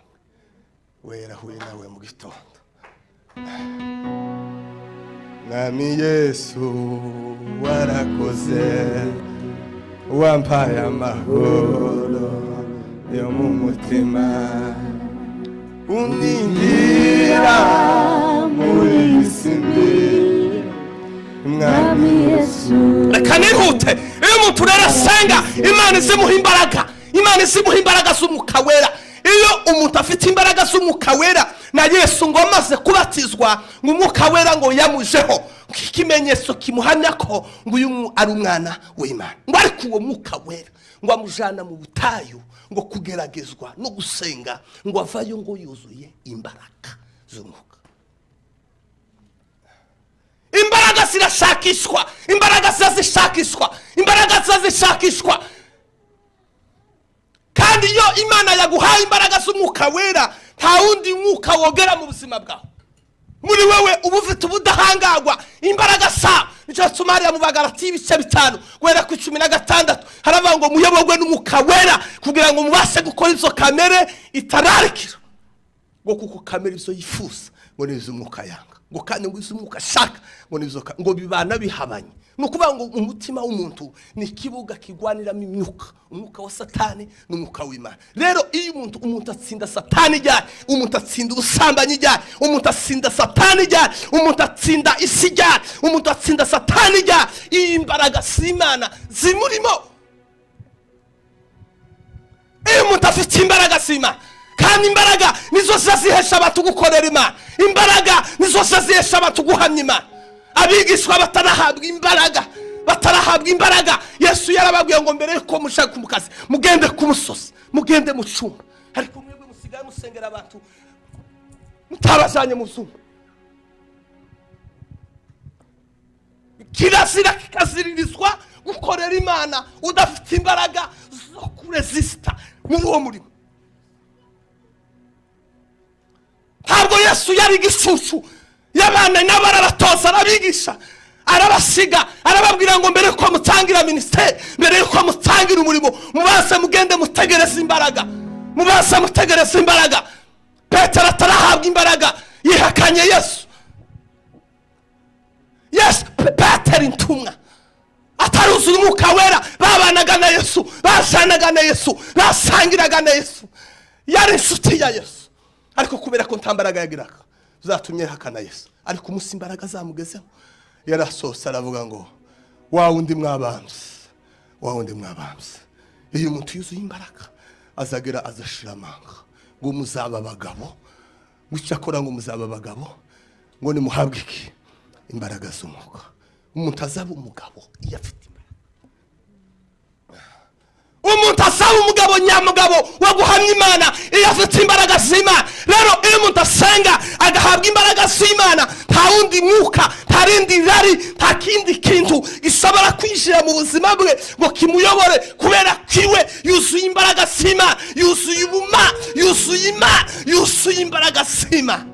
Wera huye nawe mu gitondo. Mwami Yesu warakoze, wampaye amahoro yo mu mutima, undindira muri isindi. Mwami Yesu reka nihute. Iyo umuntu rero asenga Imana izimuha imbaraga, Imana izimuha imbaraga z'umwuka wera. Iyo umuntu afite imbaraga z'umwuka wera na Yesu ngo amaze kubatizwa ngo umwuka wera ngo yamujeho, ikimenyetso kimuhamya ko ngo uyu ari umwana w'Imana. Ngo ariko uwo mwuka wera ngo amujana mu butayu ngo kugeragezwa no gusenga, ngo avayo ngo yuzuye imbaraga z'umwuka. Imbaraga zirashakishwa, imbaraga zizishakishwa, imbaraga zizishakishwa. Kandi iyo Imana yaguhaye imbaraga z'umwuka wera, nta wundi mwuka wogera mu buzima bwawe. Muri wewe uba ufite ubudahangagwa imbaraga sa. Nicyo Tumariya mu Bagalati ibice 5 guhera ku 16 haravuga ngo muyobogwe n'umwuka wera kugira ngo mubashe gukora izo kamere itararikira. Ngo kuko kamere izo yifuza ngo nizo umwuka yanga, ngo kandi ngo izo umwuka shaka ngo nizo ngo bibana bihabanye. Nukuvuga ngo umutima w'umuntu ni kibuga kigwaniramo imyuka, umwuka wa Satani n'umwuka w'Imana. Rero iyo umuntu atsinda Satani ryari, umuntu atsinda ubusambanyi ryari, umuntu atsinda Satani ryari, umuntu atsinda isi ryari, umuntu atsinda Satani ryari, imbaraga z'Imana zimurimo. Iyo umuntu afite imbaraga z'Imana, kandi imbaraga nizo zihesha abantu gukorera Imana, imbaraga nizo zihesha abantu guhamya Imana. Abigishwa batarahabwa imbaraga, Yesu yarababwiye ngo mbere yuko mushaka kumukazi mugende ku musozi, mugende mu cyumba, ariko mwebwe musigaye musengera abantu mutabajanye mu zuba. Kirazira kikaziririzwa gukorera Imana udafite imbaraga zo kuresista muri uwo murimo. Ntabwo Yesu yari igicucu y'abana n'abarabatoza arabigisha, arabasiga, arababwira ngo mbere yuko mutangira ministeri, mbere yuko mutangira umurimo, mubanze mugende mutegereza imbaraga, mubanze mutegereza imbaraga. Petero atarahabwa imbaraga yihakanye Yesu. Yes, Petero intumwa ataruzuye umwuka wera, babanaga na Yesu, basanaga na Yesu, basangiraga na Yesu, yari inshuti ya Yesu. Ariko kubera ko ntambaraga yagiraga, zatumye hakana Yesu. Ariko umunsi imbaraga zamugezeho yarasose aravuga ngo wa wundi mwabambye iyo umuntu yuzuye imbaraga azagera azashira amanga ngo muzaba abagabo, wicyakora ngo muzaba abagabo, ngo nimuhabwe iki imbaraga z'umwuka. Umuntu azaba umugabo iyo afite imbaraga. Umuntu asaba umugabo nyamugabo wo guhamya Imana iyo afite imbaraga z'Imana. Rero iyo umuntu asenga agahabwa imbaraga z'Imana, nta wundi mwuka, nta rindi rari, nta kindi kintu gisabara kwinjira mu buzima bwe ngo kimuyobore, kubera kiwe yuzuye imbaraga z'Imana, yuzuye ubuma, yuzuye imbaraga z'Imana.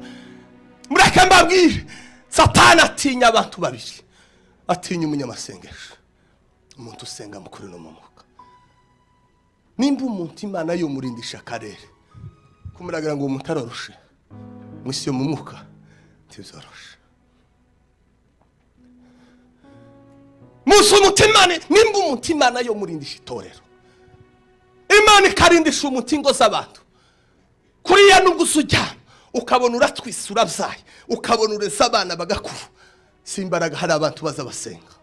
Mureke mbabwire, Satani atinya abantu babiri. Atinya umunyamasengesho, umuntu usenga mu kuri no mu mwuka. Nimba umuntu Imana yo murindisha akarere, kumuragira ngo umuntu aroroshe mwisi yo mu mwuka ntizoroshe. Musi umutimane, nimba umuntu Imana yo murindisha itorero, Imana ikarindisha umutingo z'abantu. Kuriya nubwo usujyama ukabona uratwise urabyaye, ukabona ureza abana bagakuru, si imbaraga. Hari abantu baza basenga,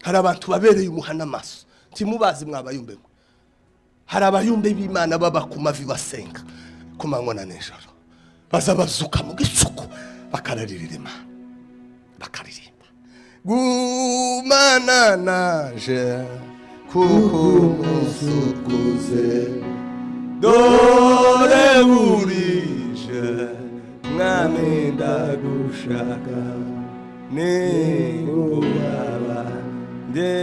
hari abantu babereye umuhana amaso, timubazi mwabayumbe. Hari abayumbe b'Imana baba ku mavi basenga ku manywa na nijoro, baza bazuka mu gicuku bakararirira Imana, bakaririmba gumana naje kuko musukuze dore burije mwami ndagushaka ninguraba nde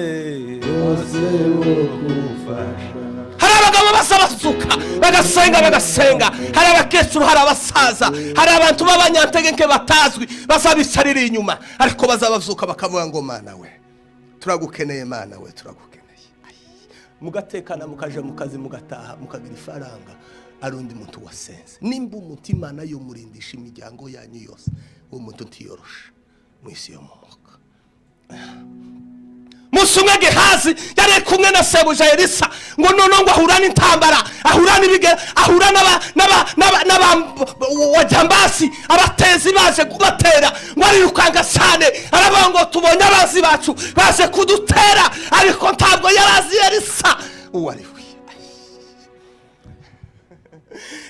bose ukufasha. Hari abagabo basabazuka bagasenga, hari abakecuru, hari abasaza, hari abantu b'abanyantegeke batazwi basabicarira inyuma, ariko bazabazuka bakavuga ngo Mana we turagukeneye, Mana we turagukeneye. Mugatekana mukaje mu kazi mugataha mukagira ifaranga, arundi muntu wasenze. Nimba umuntu Imana yo murindisha imiryango yanyu yose, uwo muntu ntiyoroshe mwisi yo mu mwuka. Musi umwe Gehazi yari kumwe na sebuja Elisa, ngo noneho ngo ahura n'intambara, ahura n'ibigera, ahura n'abajambasi, abatezi baje kubatera, ngo arirukanga cyane, aravuga ngo tubonye abazi bacu baje kudutera, ariko ntabwo yarazi Elisa uwo ari we.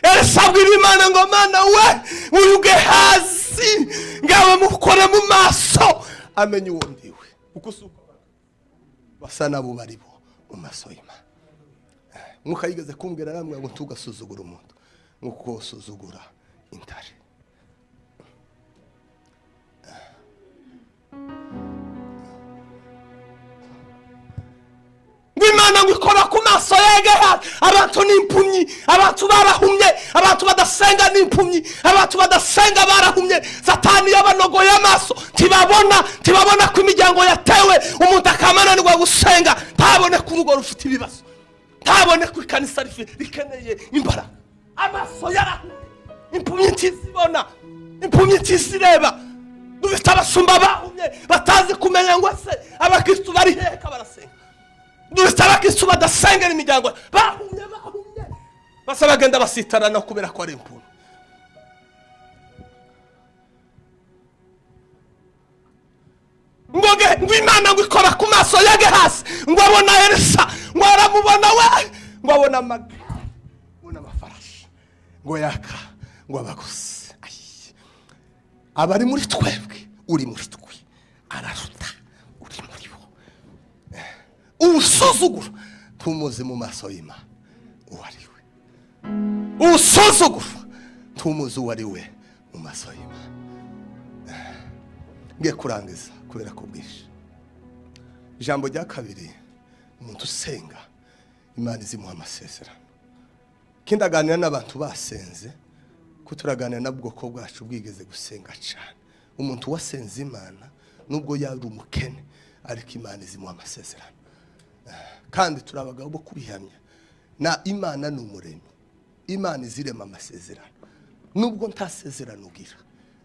Elisa abwira Imana ngo Mana we uyu Gehazi ngawe mukore mu maso amenye uwo ndiwe. Uko basa nabo baribo mu maso y'Imana. Mwuka yigeze kumbwira namwe ngo tugasuzugura umuntu nkuko usuzugura intare. Imana ngikora ku maso yegera abantu n'impumyi, abantu barahumye, abantu badasenga n'impumyi, abantu badasenga barahumye. Satani yabanogoye amaso, tibabona ko imiryango yatewe, umuntu akamananirwa gusenga, ntabone ko urugo rufite ibibazo, ntabone ko ikanisa rikeneye imbaraga. Amaso yarahumye, impumyi ntizibona, impumyi ntizireba. Dufite abasumba bahumye batazi kumenya ngo se abakristo bari heka barasenga. Dufite abakristo badasengera imiryango bahumye, basa bagenda basitarana kubera ko ari impumyi. ngo Imana ngo ikora ku maso ya Gehazi, ngo abona Elisa, ngo aramubona we, ngo abona amafarashi, ngo yaka, ngo abaguzi. Abari muri twebwe, uri muri twe, araruta uri muri bo. Usuzugura tumuze mu maso y'Imana uwo ari we. Usuzugura tumuze uwo ari we mu maso y'Imana. Ngiye kurangiza kubera ko bwishe. Ijambo rya kabiri, umuntu usenga Imana izimuha amasezerano. Kindaganira n'abantu basenze, kuturaganira n'ubwoko bwacu bwigeze gusenga cyane. Umuntu wasenze Imana nubwo yari umukene, ariko Imana izimuha amasezerano. Kandi turabagabo bo kubihamya, na Imana ni umuremyi. Imana izirema amasezerano nubwo nta sezerano ugira,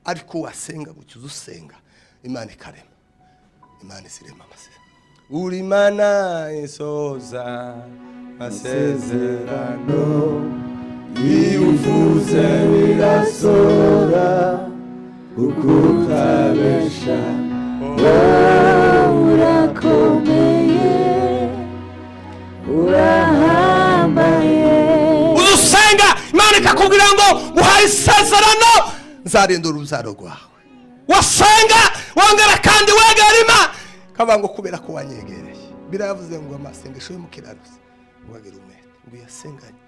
ariko wasenga gucyuza usenga, Imana ikarema. Imana izirema amasezerano. Uri Imana isoza amasezerano, uvuze birasohora kuko utabesha urakomeye urahambaye uzusenga Imana ikakubwira ngo guhaye isezerano nzarinda urubyaro rwawe wasenga wongera kandi wegera Imana kaba ngo kubera ko wanyegereye biravuze ngo amasengesho y'umukiranuzi ngo agira umwete ngo yasenganye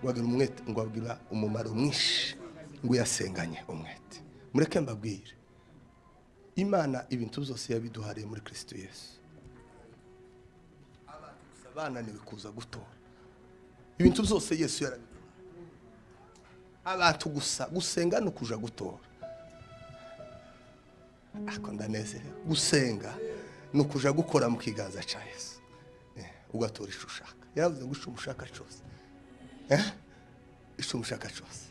ngo agira umwete ngo agira umumaro mwinshi ngo yasenganye umwete mureke mbabwire Imana ibintu byose yabiduhariye muri Kristo Yesu abana nibikuza gutora ibintu byose Yesu yarabiduhaye abantu gusa gusenga no kuja gutora ako ndanezerewe gusenga no kuja gukora mu kiganza ca Yesu ugatora ico ushaka yaravuze ngo ico umushaka cyose ico umushaka cyose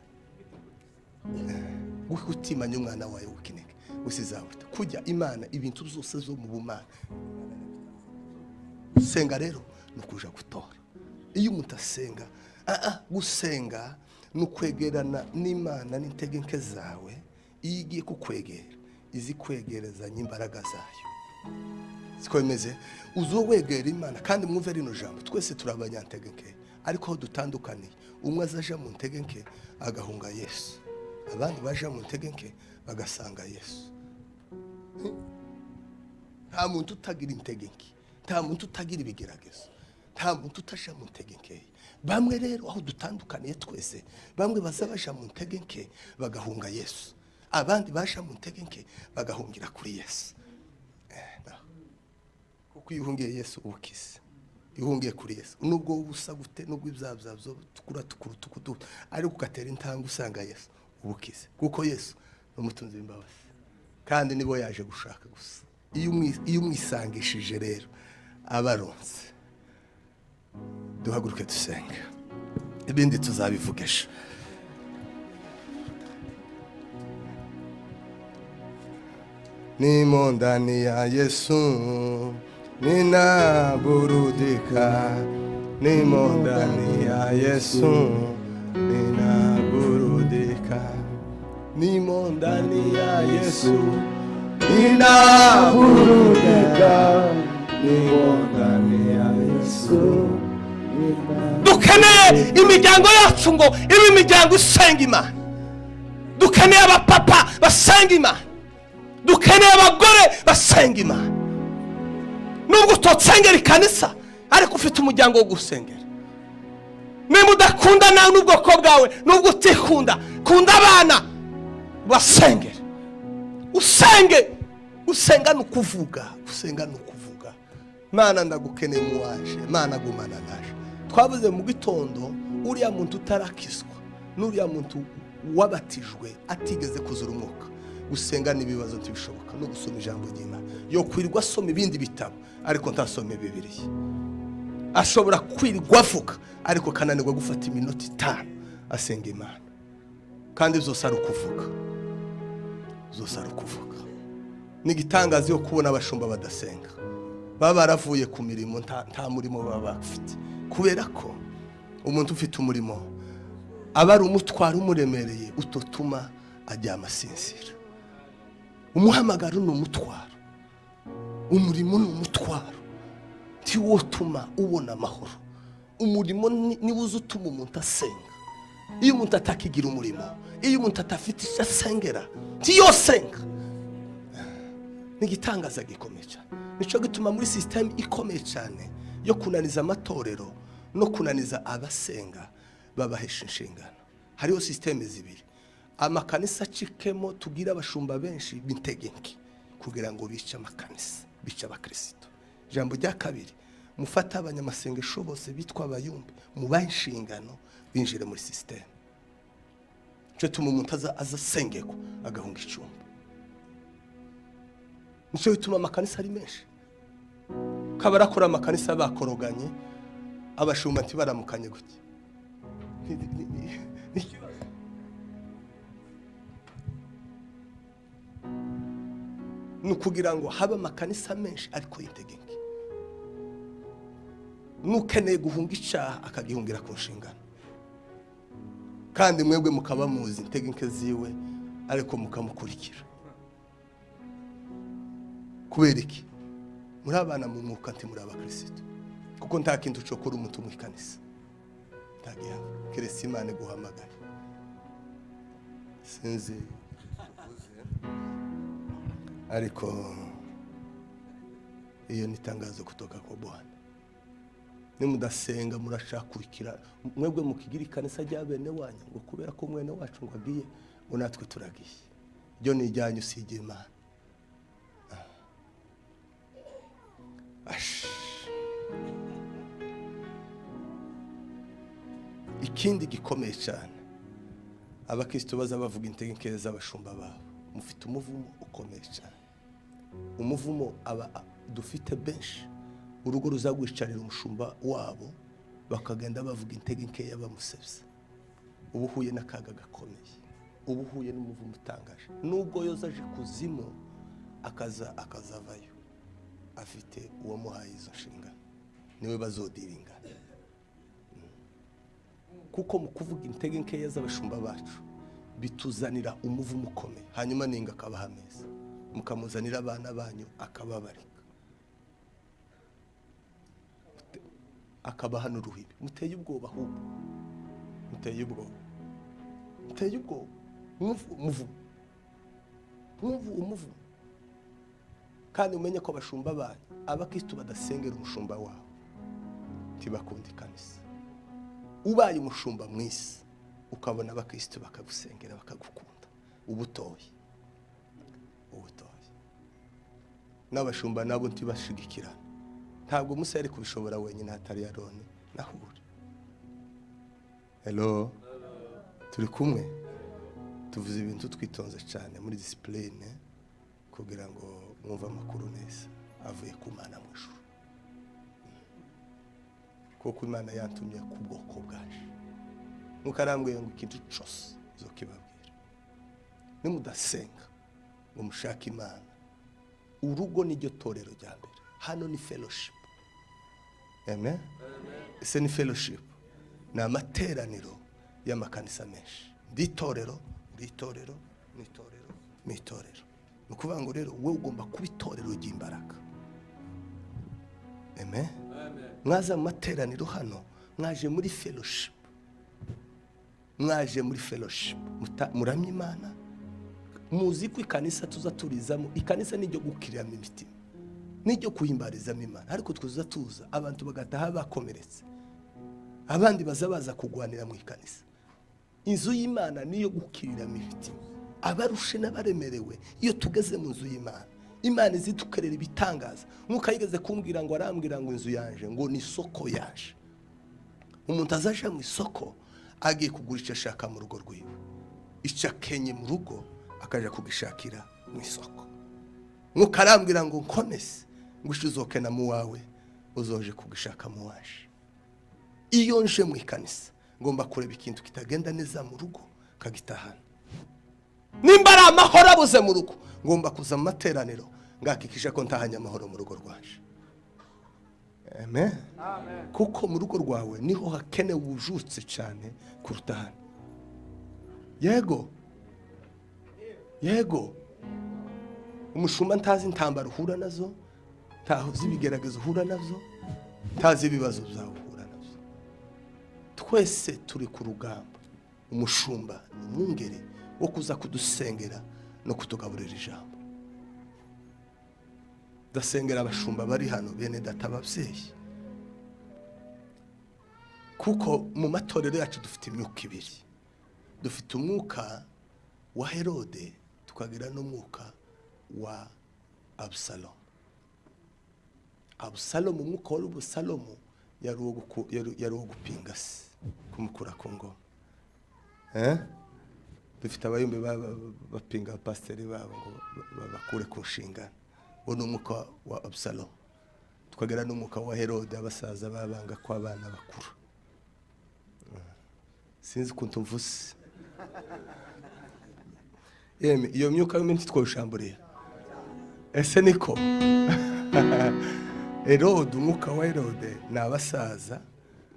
gukutimanya umwana wawe ukineke usizabuta kujya Imana ibintu byose zo mu bumana gusenga rero no kuja gutora iyo umuntu asenga gusenga no kwegerana n'Imana n'integenke zawe iyo igiye kukwegera izi kwegerezanya imbaraga zayo siko bimeze uzowegera Imana kandi mwumve rino jambo twese turabanyantegenke ariko aho dutandukaniye umwe azaja mu ntegenke agahunga Yesu abandi baja mu ntegenke bagasanga Yesu nta muntu utagira integenke nta muntu utagira ibigeragezo nta muntu utasha mu ntegenke bamwe rero aho dutandukaniye twese bamwe bazabaja mu ntegenke bagahunga Yesu abandi baja mu ntegenke bagahungira kuri Yesu kuko ihungiye Yesu ubukize ihungiye kuri Yesu nubwo ubusa gute nubwo ibyabyo tukura ariko ugatera intambwe usanga Yesu ubukize kuko Yesu n'umutunzi w'imbabazi kandi nibo yaje gushaka gusa iyo umwisangishije rero abaronse duhaguruke dusenga ibindi tuzabivugesha nimo ndani ya Yesu ninaburudika nimo ndani ya Yesu ninaburudika nimo ndani ya Yesu ninaburudika nimo ndani ya Yesu dukeneye imiryango yacu ngo ibe imiryango isenga Imana dukeneye abapapa basenga Imana dukeneye abagore basenga Imana nubwo utosengera ikanisa ariko ufite umuryango wo gusengera niba udakunda nawe n'ubwoko bwawe nubwo utikunda kunda abana basengera usenga no kuvuga Mana ndagukeneye mu waje Mana gumana naje twavuze mu gitondo uriya muntu utarakizwa n'uriya muntu wabatijwe atigeze kuzura umwuka gusenga n'ibibazo ntibishoboka no gusoma ijambo ry'Imana yo kwirirwa asoma ibindi bitabo ariko ntasome Bibiliya ashobora kwirirwa avuga ariko kananirwa gufata iminota 5 asenga Imana kandi zose ari ukuvuga n'igitangazo yo kubona abashumba badasenga baba baravuye ku mirimo nta murimo baba bafite kubera ko umuntu ufite umurimo aba ari umutwaro umuremereye utotuma ajya amasinzira umuhamagaro ni umutwaro umurimo ni umutwaro ntiwotuma ubona amahoro umurimo niwo uzutuma umuntu asenga iyo umuntu atakigira umurimo iyo umuntu atafite icyo asengera ntiyosenga n'igitangaza gikomeye cyane nico gituma muri system ikomeye cyane yo kunaniza amatorero no kunaniza abasenga babahesha inshingano hariho system zibiri amakanisa cikemo tugira abashumba benshi bintegenki kugira ngo bice amakanisa bice abakristo jambo rya kabiri mufata abanyamasengesho bose bitwa abayumbi mubahe inshingano binjire muri system cyo tuma umuntu azasengeko agahunga icumba nico bituma amakanisa ari menshi kabarakora amakanisa bakoroganye abashumba ntibaramukanye gute nukugira ngo habe amakanisa menshi ariko yintegenke nukeneye guhunga icyaha akagihungira ku nshingano kandi mwebwe mukaba muzi integenke ziwe ariko mukamukurikira. Kubera iki? Muri abana mu mwuka nti muri abakristo, kuko nta kintu cyo kuri umuntu mu ikanisa tagiye keretse Imana guhamagara. Sinzi ariko iyo ni tangazo kutoka kwa Bwana. Nimudasenga murashakurikira mwebwe mukigira ikanisa rya bene wanyu ngo kubera ko mwene wacu ngo agiye ngo natwe turagiye. Byo ni ijyanyu usige Imana. Ikindi gikomeye cyane, abakristo baza bavuga integenke z'abashumba babo, mufite umuvumo ukomeye cyane. Umuvumo aba dufite benshi, urugo ruzagwicarira umushumba wabo bakagenda bavuga integenke y'abamusebya. Ubu huye n'akaga gakomeye, ubu huye n'umuvumo utangaje. Nubwo yozaje kuzimu akazavayo, afite uwo muhaye izo nshingano, niwe bazodiringa. Kuko mu kuvuga integenke z'abashumba bacu bituzanira umuvumo ukomeye, hanyuma ninga akabaha ameza, mukamuzanira abana banyu akababarika, akabaha n'uruhibi. Muteye ubwoba ahubwo, muteye ubwoba, muteye ubwoba. Umuvumo. Kandi umenye ko abashumba banyu, abakristo badasengera umushumba wabo ntibakunda ikanisa. Ubaye umushumba mwisi ukabona abakristo bakagusengera bakagukunda, ubutoye n'abashumba nabo ntibashigikirana. Ntabwo Musa yari kubishobora wenyine hatari Aroni na Huri. Hello, turi kumwe. Tuvuze ibintu twitonze cyane muri discipline kugira ngo mwumve amakuru neza avuye ku Mana mu ijuru, kuko Imana yantumye ku bwoko bwaje. Mukarambwiye ngo ikintu cyose zo kibabwira, nimudasenga ngo mushake Imana, urugo n'iryo torero rya mbere. Hano ni fellowship. Amen. Ese ni fellowship, ni amateraniro y'amakanisa menshi. Nditorero, nditorero, nitorero, nitorero. Nukuvuga ngo rero wowe ugomba kuba itorero ry'imbaraga. Amen. Mwaza mu materaniro hano, mwaje muri fellowship, mwaje muri fellowship, muramya Imana. Muzi ko ikanisa tuza turizamo, ikanisa niryo gukiriramo imitima, niryo kuhimbarizamo Imana. Ariko tuza tuza abantu bagataha bakomeretse, abandi baza kugwanira mu ikanisa. Inzu y'Imana niyo gukiriramo imitima, abarushe n'abaremerewe. Iyo tugeze mu nzu y'Imana, Imana izitukerera ibitangaza. Nkuko yigeze kumbwira ngo arambwira ngo inzu yanje ngo ni isoko yaje. Umuntu azaje mu isoko agiye kugura icyo ashaka mu rugo rwiwe, icyo akenye mu rugo akaja kugishakira mu isoko. Nkuko arambwira ngo nkomese ngo uzokena mu wawe uzoje kugishaka mu waje. Iyo nje mu ikanisa ngomba kureba ikintu kitagenda neza mu rugo kagitahana. Nimba ari amahoro abuze mu rugo, ngomba kuza mu materaniro ngakikisha ko ntahanye amahoro mu rugo rwaje. Amen. Kuko mu rugo rwawe niho hakenewe ubujutse cyane kuruta hano. Yego umushumba ntazi intambara uhura nazo, ntazi ibigeragezo uhura nazo, ntazi ibibazo byawe uhura nazo. Twese turi ku rugamba. Umushumba ni umwungere wo kuza kudusengera no kutugaburira ijambo. Dasengera abashumba bari hano, bene data ababyeyi, kuko mu matorero yacu dufite imyuka ibiri. Dufite umwuka wa Herode, tukagira n'umwuka wa Abusalomu. Abusalomu, umwuka wa Abusalomu yari uwo gupinga se, kumukura ku ngoma. Dufite abayumbe bapinga abapasiteri babo ngo babakure ku nshingano. Uwo ni umwuka wa Abusalomu. Tukagira n'umwuka wa Herode, abasaza babanga ko abana bakuru. Sinzi ukuntu mvuze. Iyo myuka y'umuntu twoshamburira. Ese niko? Herode, umwuka wa Herode ni abasaza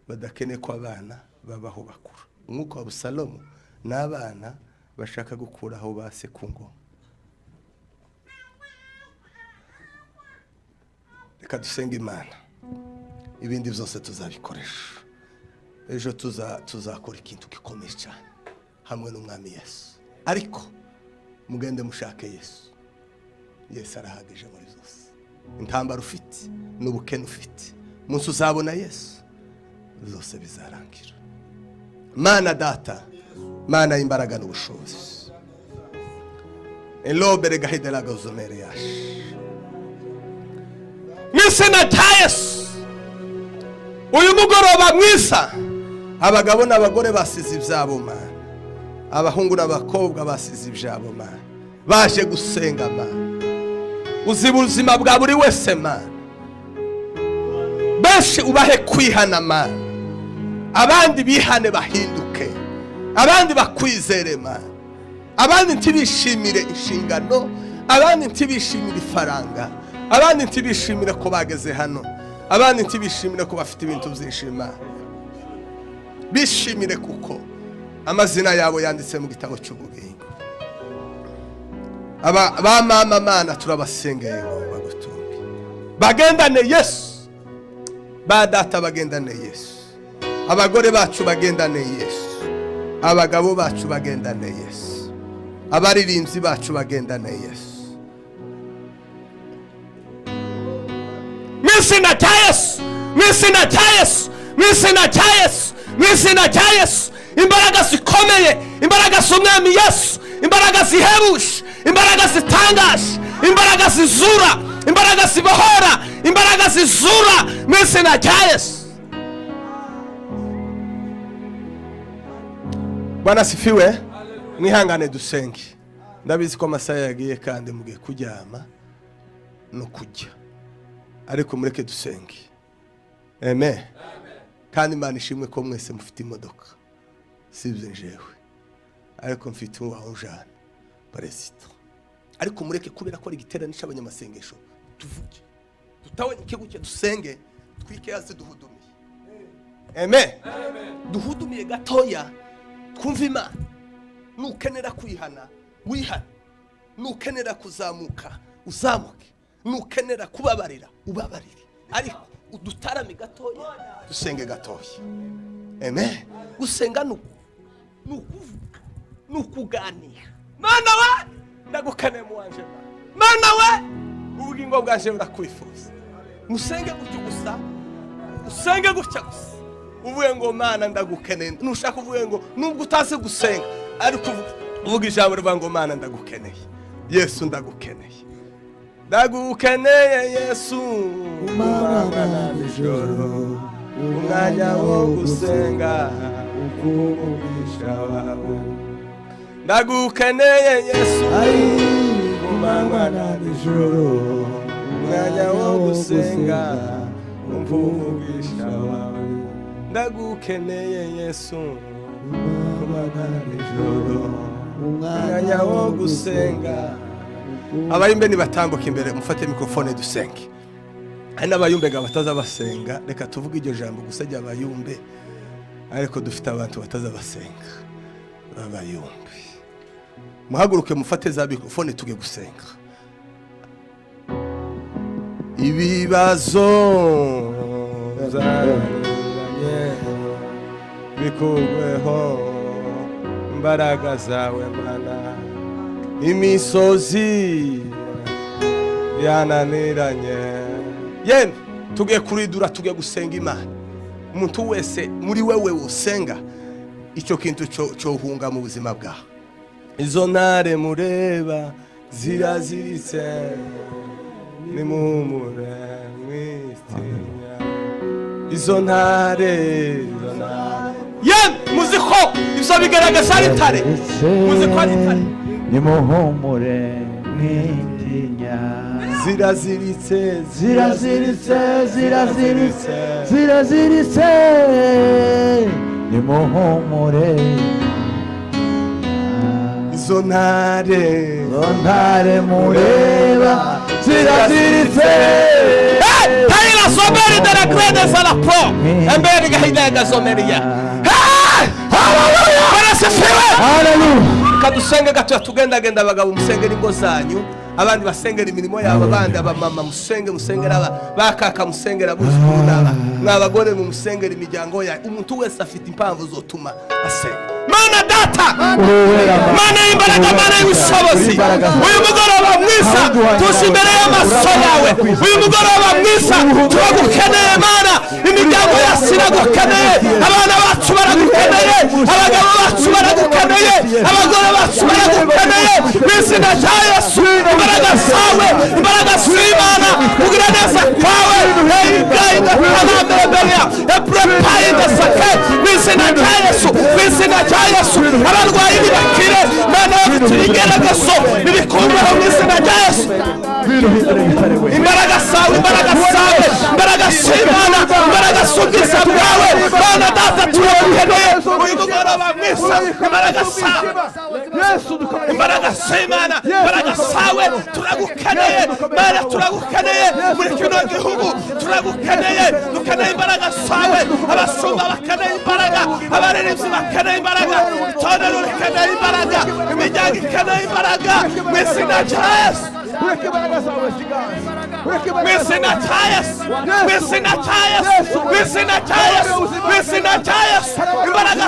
badakene ko abana babaho bakuru. umwuka wa Abusalomu n'abana bashaka gukuraho base ku ngoma. Reka dusenga Imana, ibindi byose tuzabikoresha. Ejo tuzakora ikintu gikomeye cyane hamwe n'umwami Yesu. Ariko mugende mushake Yesu. Yesu arahagije muri byose. Intambara ufite n'ubukene ufite, umunsi uzabona Yesu byose bizarangira. Mana Data, Mana y'imbaraga n'ubushobozi, elobere gahidera gazomere yash mw'izina rya Yesu. Uyu mugoroba mwiza, abagabo n'abagore basize ibyabo Mana, abahungu n'abakobwa basize ibyabo Mana, baje gusenga Mana. Uzi ubuzima bwa buri wese Mana, benshi ubahe kwihana Mana, abandi bihane bahinduke, abandi bakwizere Mana, abandi ntibishimire inshingano, abandi ntibishimire ifaranga, abandi ntibishimire ko bageze hano, abandi ntibishimire ko bafite ibintu byinshi Mana. Bishimire kuko amazina yabo yanditse mu gitabo cy'ubugingo. Ba mama Mana turabasengeye ngo bagutunge, bagendane Yesu. Ba data bagendane Yesu, abagore bacu bagendane Yesu, abagabo bacu bagendane Yesu, abaririmbyi bacu bagendane Yesu. Mw'izina rya Yesu, mw'izina rya Yesu, mw'izina rya Yesu, mw'izina rya Yesu. Imbaraga zikomeye, imbaraga z'umwami Yesu, imbaraga zihebuje, imbaraga zitangaje, imbaraga zizura, imbaraga zibohora, imbaraga zizura mw'izina rya Yesu. Bwana sifiwe. Mwihangane dusenge, ndabizi ko amasaha yagiye kandi mugiye kuryama no kujya, ariko mureke dusenge. Amen. Kandi Imana ishimwe ko mwese mufite imodoka, sibyo njewe, ariko mfite uwaho njana Perezida. Ariko mureke kubera ko ari igiterane cy'abanyamasengesho, tuvuge tutawanyike guke dusenge, twike hasi duhudumiye. Amen. Duhudumiye gatoya twumva Imana. Nukenera kwihana wihana, nukenera kuzamuka uzamuke, nukenera kubabarira ubabarire, ariko udutarame gatoya dusenge gatoya. Amen. Gusenga nukuvuga, nukuganira. Mana we ndagukane mu wanje Mana we, ubugingo bwanje burakwifuza. Musenge gutyo gusa, usenge gutyo gusa, uvuye ngo Mana ndagukene. Nushaka uvuye ngo nubwo utazi gusenga, ariko uvuga ijambo rivuga ngo Mana ndagukeneye, Yesu ndagukeneye, ndagukeneye Yesu. Umana nijoro, umwanya wo gusenga, ukuvugisha wawe. Ndagukeneye Yesu, umana nijoro, umwanya wo gusenga, ukuvugisha wawe. Ndagukeneye Yesu, umana nijoro, umwanya wo gusenga. Abayumbe nibatambuka imbere, mufate mikrofone dusenge. Hari n'abayumbe bataza basenga, reka tuvuge iryo jambo gusa ry'abayumbe, ariko dufite abantu bataza basenga abayumbe. Muhaguruke mufate za mikrofone tuge gusenga. Ibibazo zanye bikugweho, imbaraga zawe Mana. Imisozi yananiranye, yemwe tugiye kuridura, tugiye gusenga Imana. Umuntu wese muri wewe usenga, icyo kintu cyo hunga mu buzima bwawe. Izo ntare mureba ziraziritse, nimuhumure mwitinya. Izo ntare yemwe muziko ibyo bigaragaza ari intare, muziko ari intare. Nimuhumure mwitinya. Ziraziritse, ziraziritse, ziraziritse, ziraziritse, nimuhumure. Izo ntare mureba ziraziritse. Taila soberi de la crede sa la pro, emberi gahida gazomeria. Hallelujah. asifiwe. Hallelujah. kadusenge gato tugendagenda abagabo musengera ingo zanyu, abandi basengera imirimo yabo, abandi abamama musengera bakaka musengera abuzukuru n'aba n'abagore mu musengera imiryango yayo. Umuntu wese afite impamvu zotuma asenga. Mana data, Mana y'imbaraga, Mana y'ubushobozi, uyu mugoroba mwiza tuzi imbere y'amaso yawe. Uyu mugoroba mwiza turagukeneye Mana, imiryango yacu iragukeneye, abana bacu baragukeneye, abagabo bacu baragukeneye, abagore bacu baragukeneye. Mu izina rya Yesu, imbaraga zawe, imbaraga z'Imana, kugira neza kwawe gaida kanabebeya eprepayida sake. Mu izina rya Yesu, mu izina rya Yesu, abarwayi nibakire, Mana tuyigerageza nibikumbura mu izina rya Yesu. Imbaraga zawe, imbaraga zawe, imbaraga z'Imana, imbaraga z'ubwiza bwawe Mana data turagukeneye. Uyu mugoroba mwiza, imbaraga zawe, imbaraga z'Imana, imbaraga zawe turagukeneye Mana, turagukeneye muri kino gihugu, turagukeneye, dukeneye imbaraga zawe. Abasumba bakeneye imbaraga, abaririmbyi bakeneye imbaraga, itorero rikeneye imbaraga, imiryango ikeneye imbaraga. Mu izina rya Yesu, mu izina rya Yesu, mu izina rya Yesu, mu izina rya Yesu, mu izina rya Yesu, imbaraga